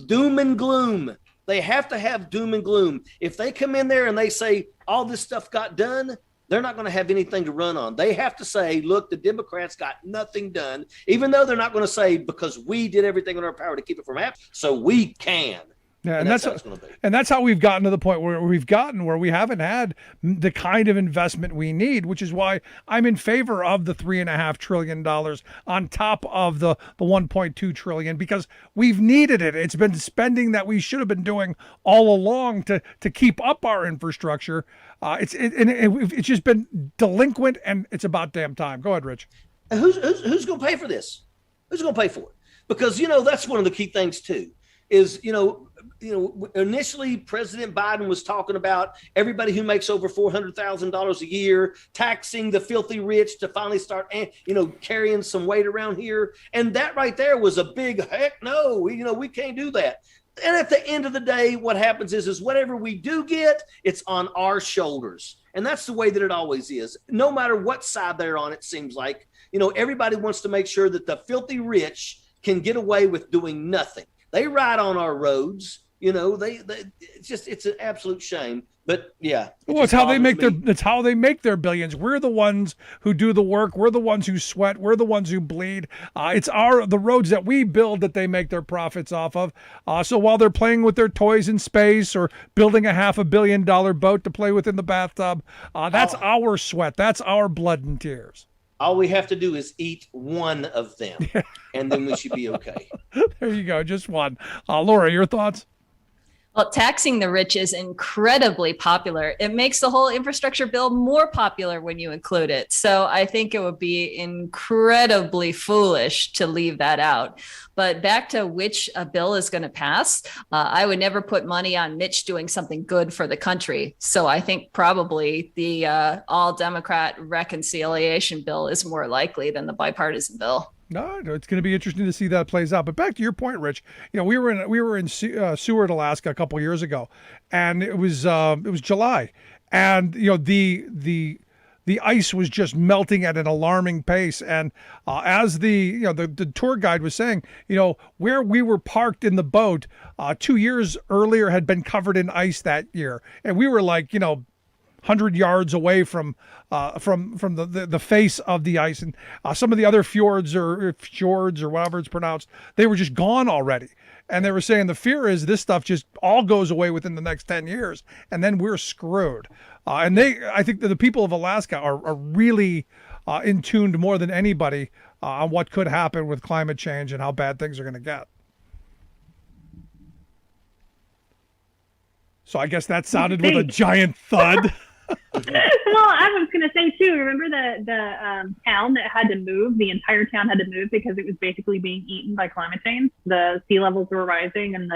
doom and gloom. They have to have doom and gloom. If they come in there and they say all this stuff got done, they're not going to have anything to run on. They have to say, look, the Democrats got nothing done, even though they're not going to say, because we did everything in our power to keep it from happening, so we can. Yeah, and that's how it's going to be. And that's how we've gotten to the point where we haven't had the kind of investment we need, which is why I'm in favor of the $3.5 trillion on top of the $1.2 trillion, because we've needed it. It's been spending that we should have been doing all along to keep up our infrastructure. It's just been delinquent, and it's about damn time. Go ahead, Rich. And who's going to pay for this? Who's going to pay for it? Because that's one of the key things too. Is initially President Biden was talking about everybody who makes over $400,000 a year, taxing the filthy rich to finally start, carrying some weight around here. And that right there was a big heck no, we can't do that. And at the end of the day, what happens is whatever we do get, it's on our shoulders. And that's the way that it always is. No matter what side they're on, it seems like, everybody wants to make sure that the filthy rich can get away with doing nothing. They ride on our roads. It's an absolute shame. But yeah, well, it's how they make their billions. We're the ones who do the work. We're the ones who sweat. We're the ones who bleed. It's the roads that we build that they make their profits off of. So while they're playing with their toys in space or building a $500 million boat to play with in the bathtub, that's our sweat. That's our blood and tears. All we have to do is eat one of them, and then we should be okay. There you go, just one. Laura, your thoughts? Well, taxing the rich is incredibly popular. It makes the whole infrastructure bill more popular when you include it. So I think it would be incredibly foolish to leave that out. But back to which a bill is going to pass, I would never put money on Mitch doing something good for the country. So I think probably the all Democrat reconciliation bill is more likely than the bipartisan bill. No, it's going to be interesting to see that plays out. But back to your point, Rich. We were in Seward, Alaska, a couple of years ago, and it was July, and the ice was just melting at an alarming pace. And as the tour guide was saying, where we were parked in the boat 2 years earlier had been covered in ice that year, and we were like 100 yards away from the face of the ice, and some of the other fjords or whatever it's pronounced, they were just gone already. And they were saying the fear is this stuff just all goes away within the next 10 years, and then we're screwed. And I think that the people of Alaska are really in tuned more than anybody on what could happen with climate change and how bad things are going to get. So I guess that sounded with a giant thud. Well, I was going to say too. Remember the town that had to move? The entire town had to move because it was basically being eaten by climate change. The sea levels were rising, and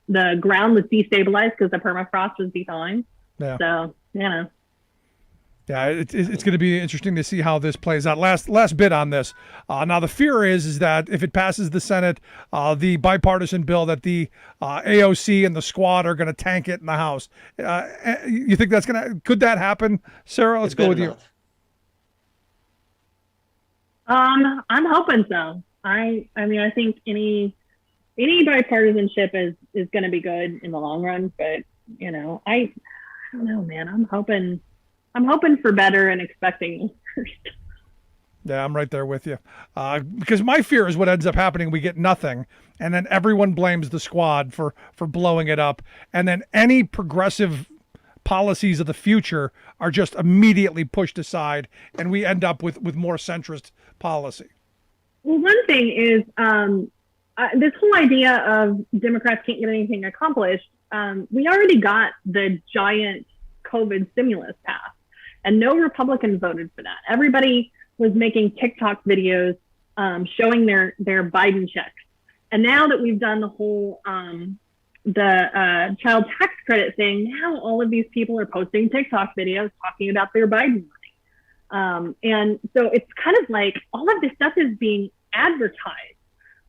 the ground was destabilized because the permafrost was thawing. Yeah. So Yeah, it's going to be interesting to see how this plays out. Last bit on this. Now the fear is that if it passes the Senate, the bipartisan bill, that the AOC and the squad are going to tank it in the House. You think could that happen, Sarah? Let's go with you. I'm hoping so. I mean, I think any bipartisanship is going to be good in the long run. But I don't know, man. I'm hoping for better and expecting worse. Yeah, I'm right there with you. Because my fear is what ends up happening, we get nothing, and then everyone blames the squad for blowing it up, and then any progressive policies of the future are just immediately pushed aside, and we end up with more centrist policy. Well, one thing is this whole idea of Democrats can't get anything accomplished. We already got the giant COVID stimulus passed, and no Republicans voted for that. Everybody was making TikTok videos showing their Biden checks. And now that we've done the whole the child tax credit thing, now all of these people are posting TikTok videos talking about their Biden money. And so it's kind of like all of this stuff is being advertised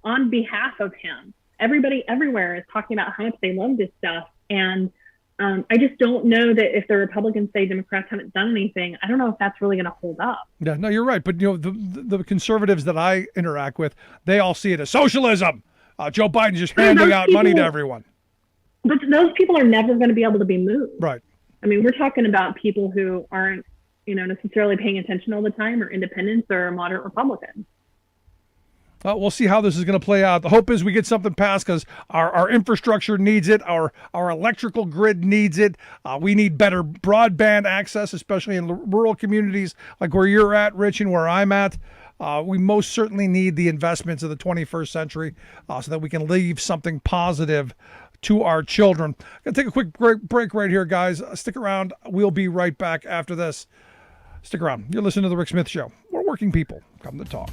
on behalf of him. Everybody everywhere is talking about how much they love this stuff. And I just don't know that if the Republicans say Democrats haven't done anything, I don't know if that's really going to hold up. Yeah, no, you're right. But the conservatives that I interact with, they all see it as socialism. Joe Biden's just handing out money to everyone. But those people are never going to be able to be moved. Right. I mean, we're talking about people who aren't, necessarily paying attention all the time, or independents or moderate Republicans. We'll see how this is going to play out. The hope is we get something passed because our infrastructure needs it. Our electrical grid needs it. We need better broadband access, especially in rural communities like where you're at, Rich, and where I'm at. We most certainly need the investments of the 21st century so that we can leave something positive to our children. Going to take a quick break right here, guys. Stick around. We'll be right back after this. Stick around. You're listening to The Rick Smith Show. We're working people. Come to talk.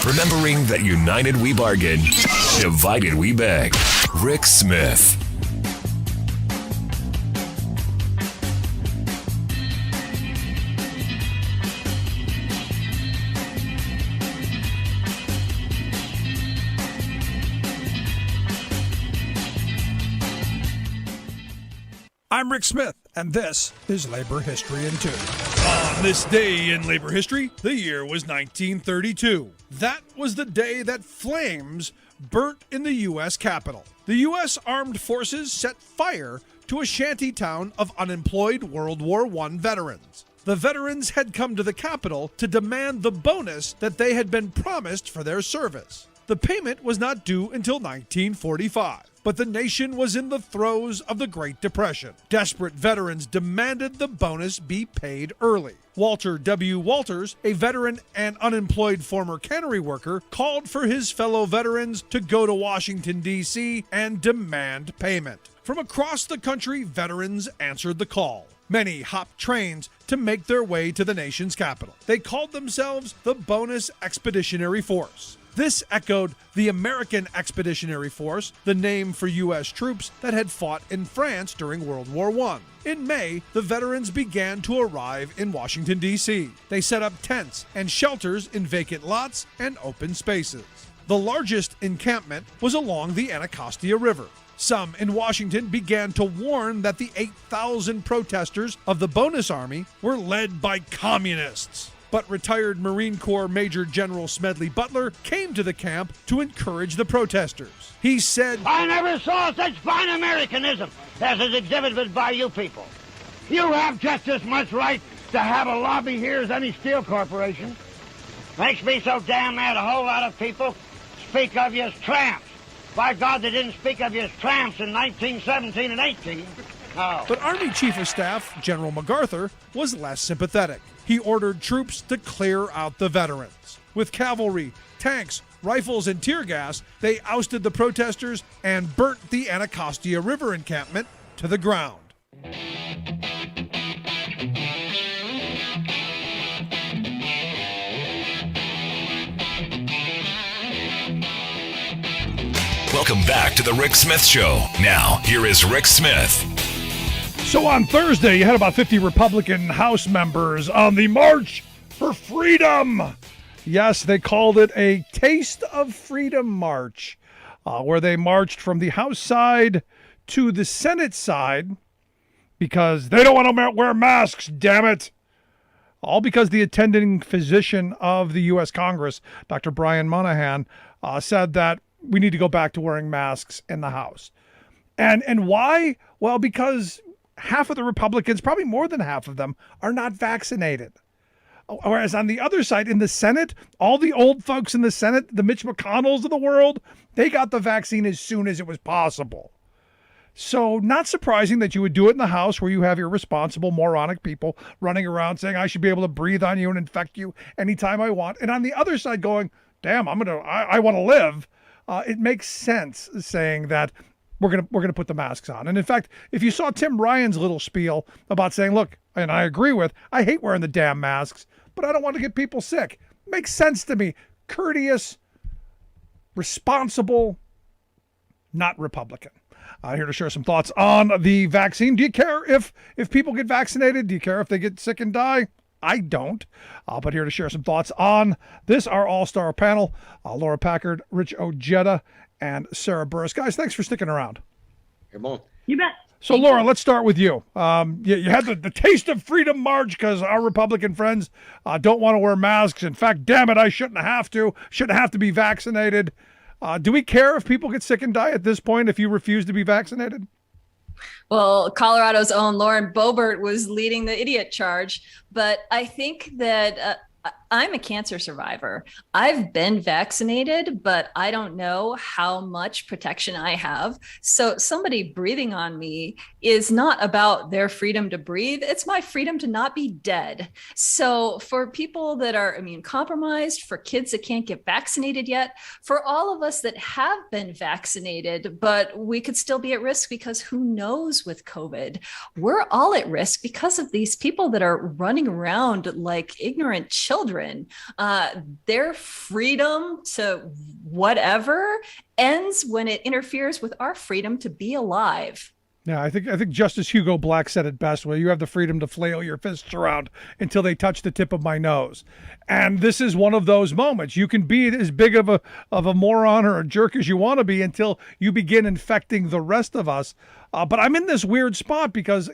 Remembering that united we bargain, divided we beg. Rick Smith. I'm Rick Smith, And this is Labor History in 2. On this day in labor history, the year was 1932. That was the day that flames burnt in the U.S. Capitol. The U.S. Armed Forces set fire to a shanty town of unemployed World War I veterans. The veterans had come to the Capitol to demand the bonus that they had been promised for their service. The payment was not due until 1945, but the nation was in the throes of the Great Depression. Desperate veterans demanded the bonus be paid early. Walter W. Walters, a veteran and unemployed former cannery worker, called for his fellow veterans to go to Washington, D.C. and demand payment. From across the country, veterans answered the call. Many hopped trains to make their way to the nation's capital. They called themselves the Bonus Expeditionary Force. This echoed the American Expeditionary Force, the name for U.S. troops that had fought in France during World War I. In May, the veterans began to arrive in Washington, D.C. They set up tents and shelters in vacant lots and open spaces. The largest encampment was along the Anacostia River. Some in Washington began to warn that the 8,000 protesters of the Bonus Army were led by communists. But retired Marine Corps Major General Smedley Butler came to the camp to encourage the protesters. He said, I never saw such fine Americanism as is exhibited by you people. You have just as much right to have a lobby here as any steel corporation. Makes me so damn mad a whole lot of people speak of you as tramps. By God, they didn't speak of you as tramps in 1917 and 18. Oh. But Army Chief of Staff General MacArthur was less sympathetic. He ordered troops to clear out the veterans. With cavalry, tanks, rifles, and tear gas, they ousted the protesters and burnt the Anacostia River encampment to the ground. Welcome back to the Rick Smith Show. Now, here is Rick Smith. So on Thursday, you had about 50 Republican House members on the March for Freedom. Yes, they called it a Taste of Freedom March, where they marched from the House side to the Senate side because they don't want to wear masks, damn it. All because the attending physician of the U.S. Congress, Dr. Brian Moynihan, said that we need to go back to wearing masks in the House. And why? Well, because half of the Republicans, probably more than half of them, are not vaccinated. Whereas on the other side, in the Senate, all the old folks in the Senate, the Mitch McConnells of the world, they got the vaccine as soon as it was possible. So not surprising that you would do it in the House where you have irresponsible, moronic people running around saying, I should be able to breathe on you and infect you anytime I want. And on the other side going, damn, I want to live. It makes sense saying that we're gonna put the masks on. And in fact, if you saw Tim Ryan's little spiel about saying, look, and I agree with, I hate wearing the damn masks, but I don't want to get people sick. Makes sense to me. Courteous, responsible, not Republican. Here to share some thoughts on the vaccine. Do you care if people get vaccinated? Do you care if they get sick and die? I don't. But here to share some thoughts on this, our all-star panel, Laura Packard, Rich Ojeda, and Sarah Burris. Guys, thanks for sticking around. Come on. You bet. So, Laura, let's start with you. You had the Taste of Freedom March because our Republican friends don't want to wear masks. In fact, damn it, I shouldn't have to be vaccinated. Do we care if people get sick and die at this point if you refuse to be vaccinated? Well, Colorado's own Lauren Boebert was leading the idiot charge, but I think that I'm a cancer survivor. I've been vaccinated, but I don't know how much protection I have. So somebody breathing on me is not about their freedom to breathe. It's my freedom to not be dead. So for people that are immune compromised, for kids that can't get vaccinated yet, for all of us that have been vaccinated, but we could still be at risk because who knows with COVID, we're all at risk because of these people that are running around like ignorant children. Their freedom to whatever ends when it interferes with our freedom to be alive. Yeah, I think Justice Hugo Black said it best, where you have the freedom to flail your fists around until they touch the tip of my nose. And this is one of those moments. You can be as big of a moron or a jerk as you want to be until you begin infecting the rest of us. But I'm in this weird spot because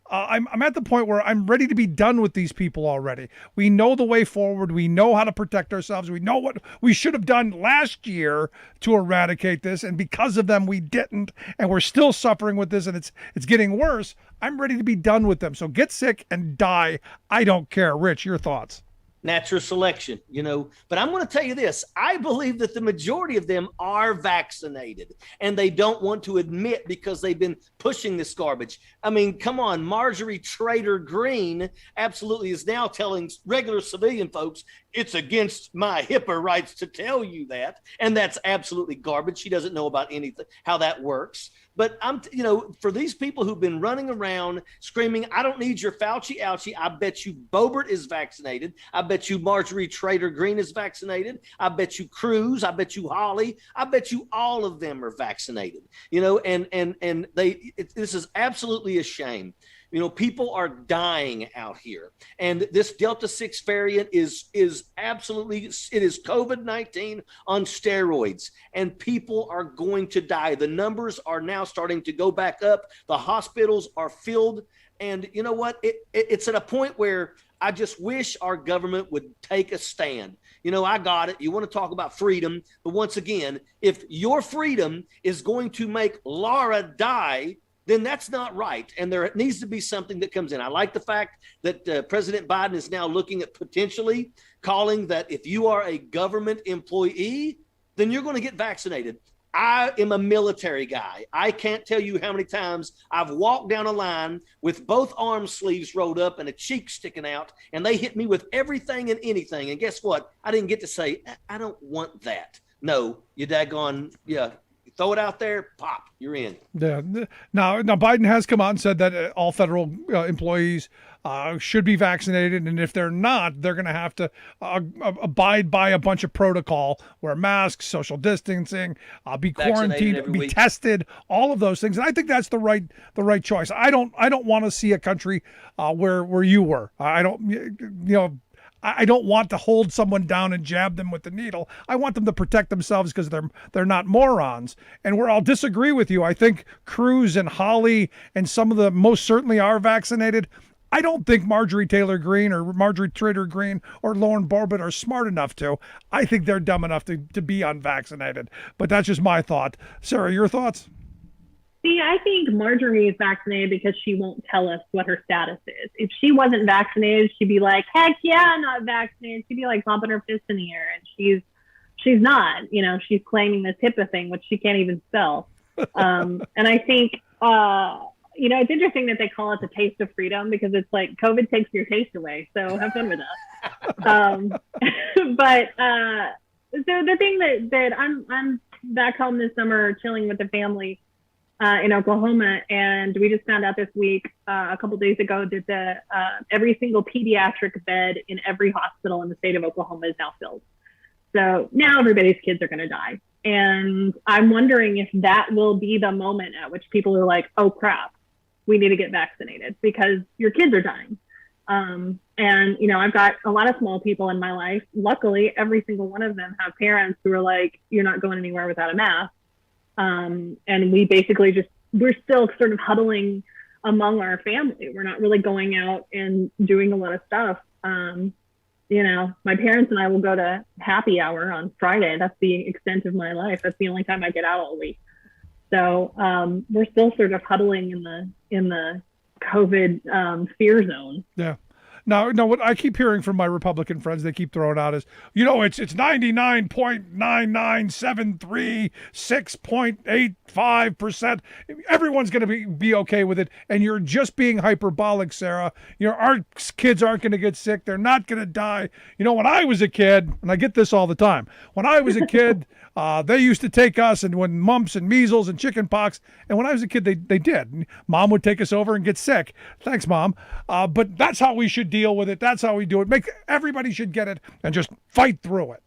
I'm at the point where I'm ready to be done with these people already. We know the way forward. We know how to protect ourselves. We know what we should have done last year to eradicate this, and because of them, we didn't, and we're still suffering with this, and it's getting worse. I'm ready to be done with them. So get sick and die. I don't care. Rich, your thoughts? Natural selection, but I'm going to tell you this. I believe that the majority of them are vaccinated, and they don't want to admit because they've been pushing this garbage. I mean, come on. Marjorie Trader Greene absolutely is now telling regular civilian folks it's against my HIPAA rights to tell you that. And that's absolutely garbage. She doesn't know about anything, how that works. But for these people who've been running around screaming, I don't need your Fauci ouchie. I bet you Boebert is vaccinated. I bet you Marjorie Trader Greene is vaccinated. I bet you Cruz. I bet you Holly. I bet you all of them are vaccinated, and this is absolutely a shame. People are dying out here, and this Delta 6 variant is absolutely, it is COVID-19 on steroids, and people are going to die. The numbers are now starting to go back up. The hospitals are filled, and you know what? It's at a point where I just wish our government would take a stand. I got it. You want to talk about freedom, but once again, if your freedom is going to make Laura die, then that's not right. And there needs to be something that comes in. I like the fact that President Biden is now looking at potentially calling that if you are a government employee, then you're going to get vaccinated. I am a military guy. I can't tell you how many times I've walked down a line with both arm sleeves rolled up and a cheek sticking out, and they hit me with everything and anything. And guess what? I didn't get to say, I don't want that. No, you daggone, yeah. Throw it out there, pop, you're in. Yeah. Now Biden has come out and said that all federal employees should be vaccinated, and if they're not, they're going to have to abide by a bunch of protocol: wear masks, social distancing, be quarantined, be tested, all of those things. And I think that's the right choice. I don't want to see a country where you were. I don't. I don't want to hold someone down and jab them with the needle. I want them to protect themselves because they're not morons. And where I'll disagree with you, I think Cruz and Holly and some of the most certainly are vaccinated. I don't think Marjorie Taylor Greene or Marjorie Trader Greene or Lauren Boebert are smart enough to. I think they're dumb enough to be unvaccinated. But that's just my thought. Sarah, your thoughts? See, I think Marjorie is vaccinated because she won't tell us what her status is. If she wasn't vaccinated, she'd be like, heck yeah, I'm not vaccinated. She'd be like bumping her fist in the air. And she's not, she's claiming this HIPAA thing, which she can't even spell. And I think, it's interesting that they call it the taste of freedom, because it's like COVID takes your taste away. So have fun with that. But so the thing that I'm back home this summer chilling with the family in Oklahoma, and we just found out this week, a couple days ago, that every single pediatric bed in every hospital in the state of Oklahoma is now filled. So now everybody's kids are going to die. And I'm wondering if that will be the moment at which people are like, oh crap, we need to get vaccinated because your kids are dying. And, I've got a lot of small people in my life. Luckily, every single one of them have parents who are like, you're not going anywhere without a mask. And we basically we're still sort of huddling among our family. We're not really going out and doing a lot of stuff. My parents and I will go to happy hour on Friday. That's the extent of my life. That's the only time I get out all week. So we're still sort of huddling in the COVID fear zone. Yeah. Now, what I keep hearing from my Republican friends, they keep throwing out is, it's 99.9973, 6.85%. Everyone's going to be okay with it. And you're just being hyperbolic, Sarah. Our kids aren't going to get sick. They're not going to die. When I was a kid, and I get this all the time, when I was a kid, they used to take us and when mumps and measles and chicken pox. And when I was a kid, they did. Mom would take us over and get sick. Thanks, Mom. But that's how we should deal with it. That's how we do it. Everybody should get it and just fight through it.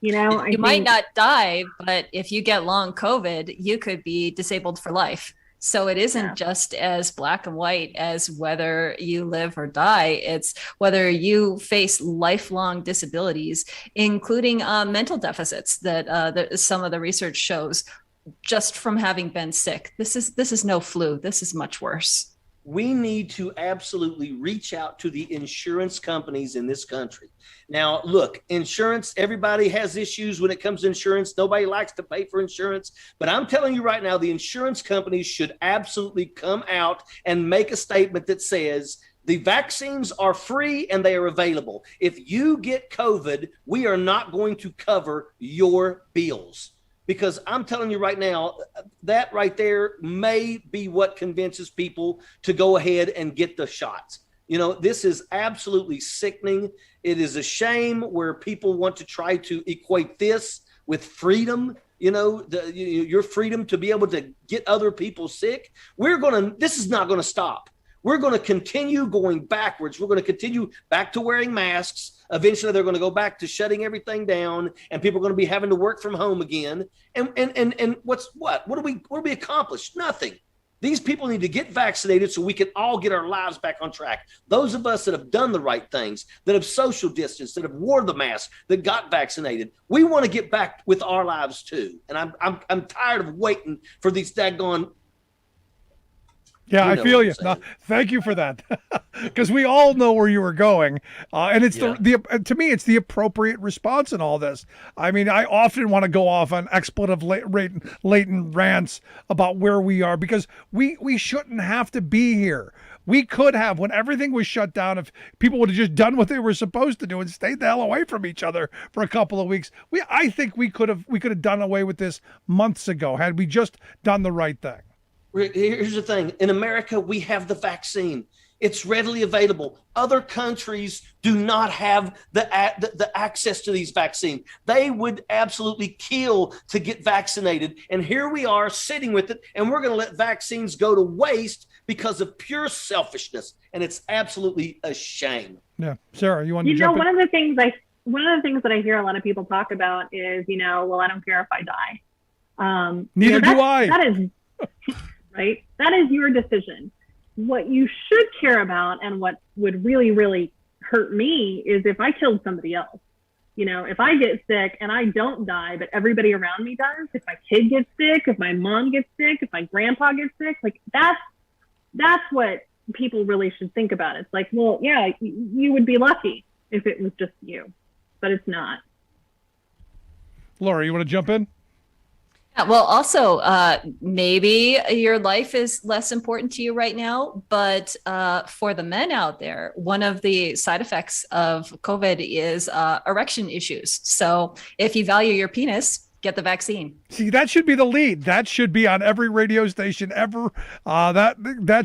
You might not die, but if you get long COVID, you could be disabled for life. So it isn't just as black and white as whether you live or die. It's whether you face lifelong disabilities, including mental deficits that some of the research shows just from having been sick. This is no flu. This is much worse. we need to absolutely reach out to the insurance companies in this country. Now, look, insurance, everybody has issues when it comes to insurance. Nobody likes to pay for insurance. But I'm telling you right now, the insurance companies should absolutely come out and make a statement that says the vaccines are free and they are available. If you get COVID, we are not going to cover your bills. Because I'm telling you right now, that right there may be what convinces people to go ahead and get the shots. You know, this is absolutely sickening. It is a shame where people want to try to equate this with freedom, you know, your freedom to be able to get other people sick. This is not going to stop. We're going to continue going backwards. We're going to continue back to wearing masks. Eventually, they're going to go back to shutting everything down, and people are going to be having to work from home again. And what do we accomplish? Nothing. These people need to get vaccinated so we can all get our lives back on track. Those of us that have done the right things, that have social distanced, that have wore the mask, that got vaccinated, we want to get back with our lives too. And I'm tired of waiting for these daggone. Yeah, I feel you. No, thank you for that, because we all know where you were going, and it's to me it's the appropriate response in all this. I mean, I often want to go off on expletive latent rants about where we are, because we shouldn't have to be here. We could have, when everything was shut down, if people would have just done what they were supposed to do and stayed the hell away from each other for a couple of weeks. I think we could have done away with this months ago had we just done the right thing. Here's the thing. In America, we have the vaccine. It's readily available. Other countries do not have the access to these vaccines. They would absolutely kill to get vaccinated. And here we are sitting with it, and we're going to let vaccines go to waste because of pure selfishness. And it's absolutely a shame. Yeah. Sarah, you want to jump in? One of the things that I hear a lot of people talk about is, well, I don't care if I die. Neither do I. That is right. That is your decision. What you should care about, and what would really, really hurt me, is if I killed somebody else. If I get sick and I don't die, but everybody around me does, if my kid gets sick, if my mom gets sick, if my grandpa gets sick, like that's what people really should think about. It's like, well, yeah, you would be lucky if it was just you, but it's not. Laura, you want to jump in? Yeah, well, also, maybe your life is less important to you right now, but for the men out there, one of the side effects of COVID is erection issues. So if you value your penis, get the vaccine. See, that should be the lead. That should be on every radio station ever. That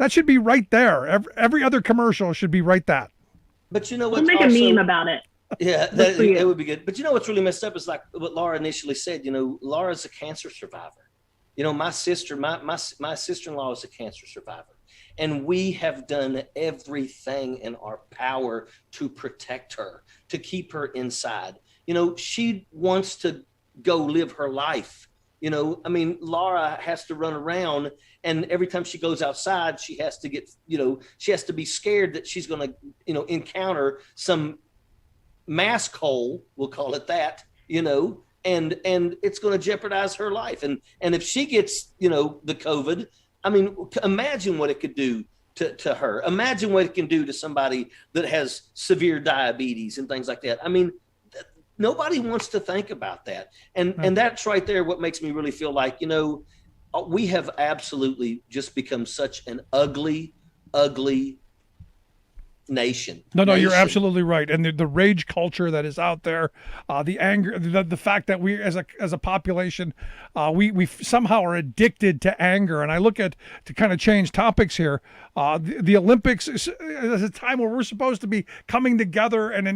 should be right there. Every other commercial should be right that. But you know what? We'll make a meme about it. Yeah, it would be good. But you know what's really messed up is like what Laura initially said. Laura's a cancer survivor. My sister-in-law is a cancer survivor. And we have done everything in our power to protect her, to keep her inside. She wants to go live her life. Laura has to run around, and every time she goes outside, she has to get, she has to be scared that she's going to, encounter some mask hole, we'll call it that, and it's going to jeopardize her life. And if she gets, the COVID, imagine what it could do to her. Imagine what it can do to somebody that has severe diabetes and things like that. Nobody wants to think about that. And that's right there what makes me really feel like, we have absolutely just become such an ugly nation. No, you're absolutely right. And the rage culture that is out there, the anger, the fact that we as a population, we somehow are addicted to anger. And I look at, to kind of change topics here, the Olympics is a time where we're supposed to be coming together and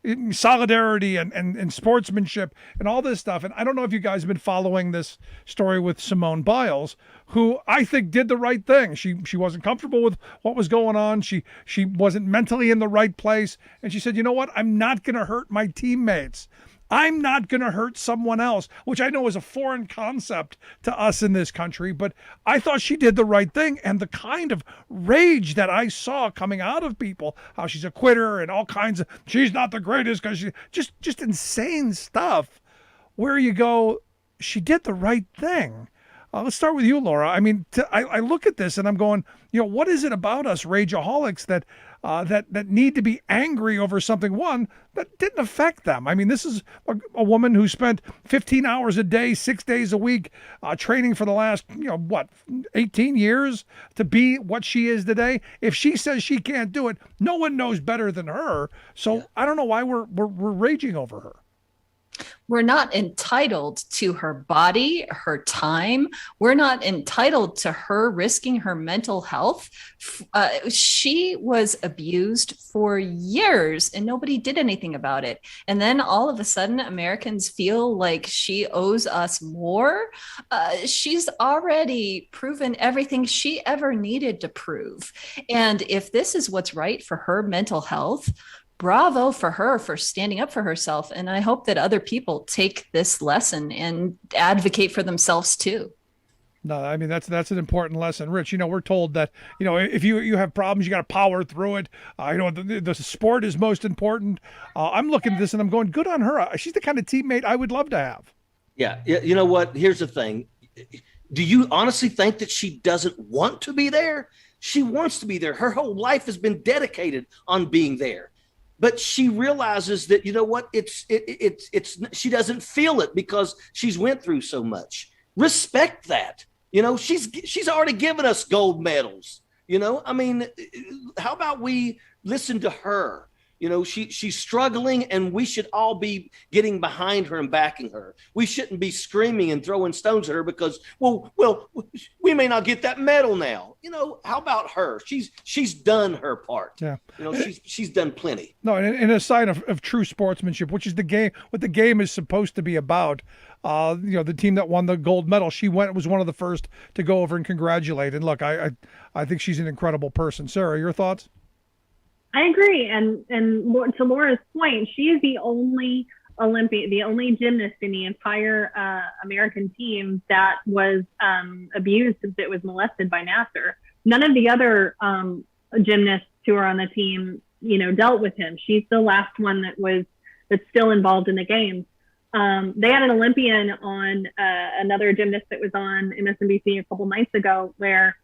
in solidarity and sportsmanship and all this stuff. And I don't know if you guys have been following this story with Simone Biles, who I think did the right thing. She wasn't comfortable with what was going on. She wasn't mentally in the right place. And she said, you know what? I'm not going to hurt my teammates. I'm not going to hurt someone else, which I know is a foreign concept to us in this country, but I thought she did the right thing. And the kind of rage that I saw coming out of people, how she's a quitter and all kinds of, she's not the greatest because she just insane stuff, where you go, she did the right thing. Let's start with you, Laura. I mean, I look at this and I'm going, what is it about us rageaholics that need to be angry over something, one, that didn't affect them? I mean, this is a woman who spent 15 hours a day, 6 days a week, training for the last, 18 years to be what she is today. If she says she can't do it, no one knows better than her. So I don't know why we're raging over her. We're not entitled to her body, her time. We're not entitled to her risking her mental health. She was abused for years and nobody did anything about it. And then all of a sudden, Americans feel like she owes us more. She's already proven everything she ever needed to prove. And if this is what's right for her mental health, bravo for her for standing up for herself. And I hope that other people take this lesson and advocate for themselves too. No, I mean, that's an important lesson. Rich, we're told that, if you have problems, you got to power through it. The sport is most important. I'm looking at this and I'm going, good on her. She's the kind of teammate I would love to have. Yeah. You know what? Here's the thing. Do you honestly think that she doesn't want to be there? She wants to be there. Her whole life has been dedicated on being there. But she realizes that, it's she doesn't feel it because she's went through so much. Respect that. She's already given us gold medals. I mean, how about we listen to her? She's struggling, and we should all be getting behind her and backing her. We shouldn't be screaming and throwing stones at her because, well, we may not get that medal now. How about her? She's done her part. Yeah. She's done plenty. No, and a sign of true sportsmanship, which is what the game is supposed to be about. The team that won the gold medal, was one of the first to go over and congratulate. And look, I think she's an incredible person. Sarah, your thoughts? I agree. And to Laura's point, she is the only the only gymnast in the entire American team that was abused since it was molested by Nasser. None of the other gymnasts who are on the team, dealt with him. She's the last one that's still involved in the games. They had an Olympian on another gymnast that was on MSNBC a couple nights ago where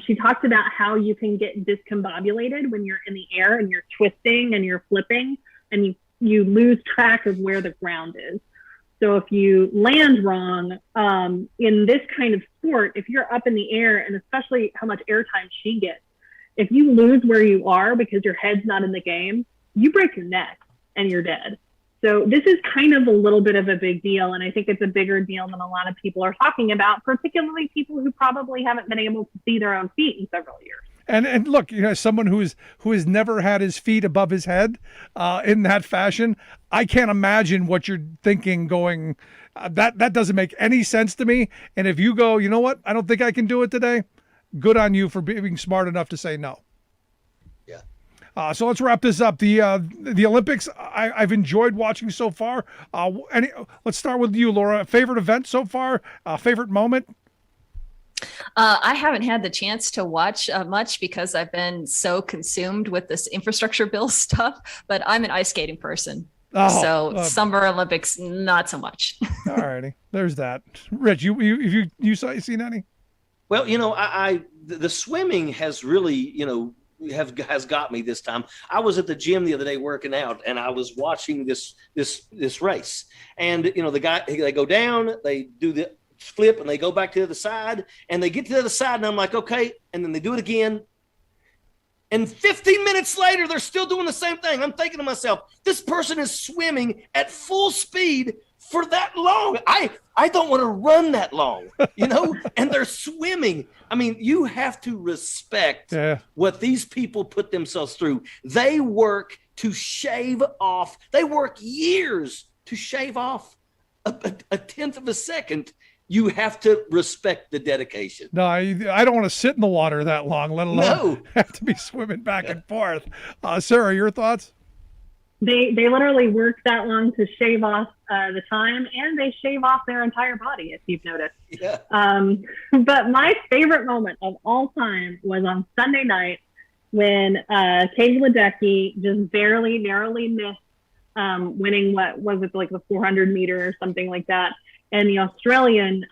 she talked about how you can get discombobulated when you're in the air and you're twisting and you're flipping and you lose track of where the ground is. So if you land wrong in this kind of sport, if you're up in the air, and especially how much airtime she gets, if you lose where you are because your head's not in the game, you break your neck and you're dead. So this is kind of a little bit of a big deal. And I think it's a bigger deal than a lot of people are talking about, particularly people who probably haven't been able to see their own feet in several years. And look, someone who has never had his feet above his head in that fashion, I can't imagine what you're thinking going, that doesn't make any sense to me. And if you go, you know what, I don't think I can do it today, good on you for being smart enough to say no. So let's wrap this up. The Olympics, I've enjoyed watching so far. Let's start with you, Laura. Favorite event so far? Favorite moment? I haven't had the chance to watch much because I've been so consumed with this infrastructure bill stuff, but I'm an ice skating person. Summer Olympics, not so much. All righty. There's that. Rich, you seen any? Well, the swimming has really, has got me this time. I was at the gym the other day working out, and I was watching this race. And they go down, they do the flip, and they go back to the other side, and they get to the other side, and I'm like, okay, and then they do it again. And 15 minutes later, they're still doing the same thing. I'm thinking to myself, this person is swimming at full speed for that long. I don't want to run that long, and they're swimming. I mean, you have to respect what these people put themselves through. They work to shave off. They work years to shave off a tenth of a second. You have to respect the dedication. No, I don't want to sit in the water that long, let alone have to be swimming back and forth. Sarah, your thoughts? They literally work that long to shave off the time, and they shave off their entire body, if you've noticed. Yeah. But my favorite moment of all time was on Sunday night when Katie Ledecky just narrowly missed winning what was it, like the 400 meter or something like that. and the Australian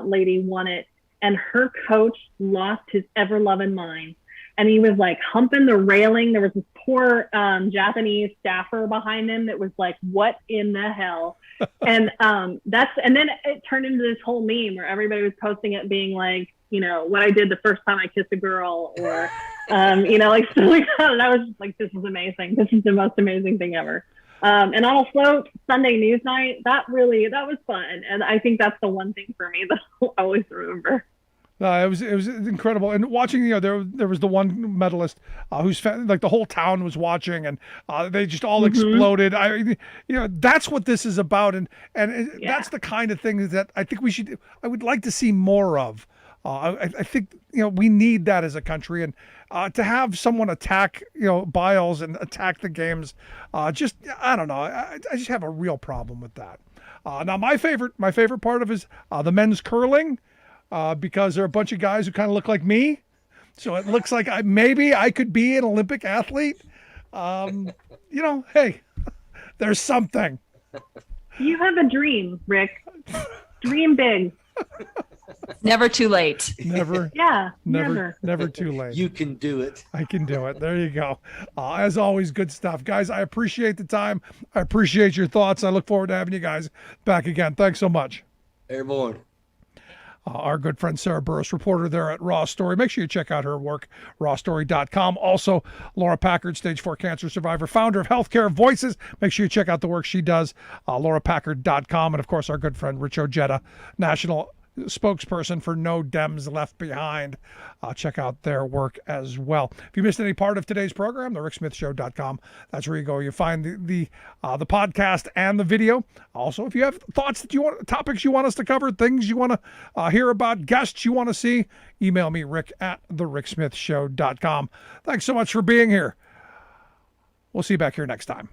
lady won it, and her coach lost his ever-loving mind. And he was like humping the railing. There was this poor Japanese staffer behind him that was like, what in the hell? And and then it turned into this whole meme where everybody was posting it being like, you know, what I did the first time I kissed a girl, or, you know, like stuff like that. And I was just like, this is amazing. This is the most amazing thing ever. And on a float, Sunday news night, that was fun. And I think that's the one thing for me that I'll always remember. It was incredible, and watching, you know, there was the one medalist who's like the whole town was watching, and they just all exploded. You know, that's what this is about, and that's the kind of thing that I think I would like to see more of. I think, you know, we need that as a country, and to have someone attack, you know, Biles and attack the games, I don't know. I just have a real problem with that. Now my favorite part of is the men's curling. Because there are a bunch of guys who kind of look like me. So it looks like maybe I could be an Olympic athlete. You know, hey, there's something. You have a dream, Rick. Dream big. Never too late. Never. Yeah, never too late. You can do it. I can do it. There you go. As always, good stuff. Guys, I appreciate the time. I appreciate your thoughts. I look forward to having you guys back again. Thanks so much. Airborne. Our good friend Sarah Burris, reporter there at RawStory. Make sure you check out her work, rawstory.com. Also, Laura Packard, stage 4 cancer survivor, founder of Healthcare Voices. Make sure you check out the work she does, laurapackard.com. And, of course, our good friend Rich Ojeda, national spokesperson for No Dems Left Behind. Check out their work as well. If you missed any part of today's program, the ricksmithshow.com. That's where you go. You find the podcast and the video. Also, if you have thoughts topics you want us to cover, things you want to hear about, guests you want to see, email me, rick at thericksmithshow.com. Thanks so much for being here. We'll see you back here next time.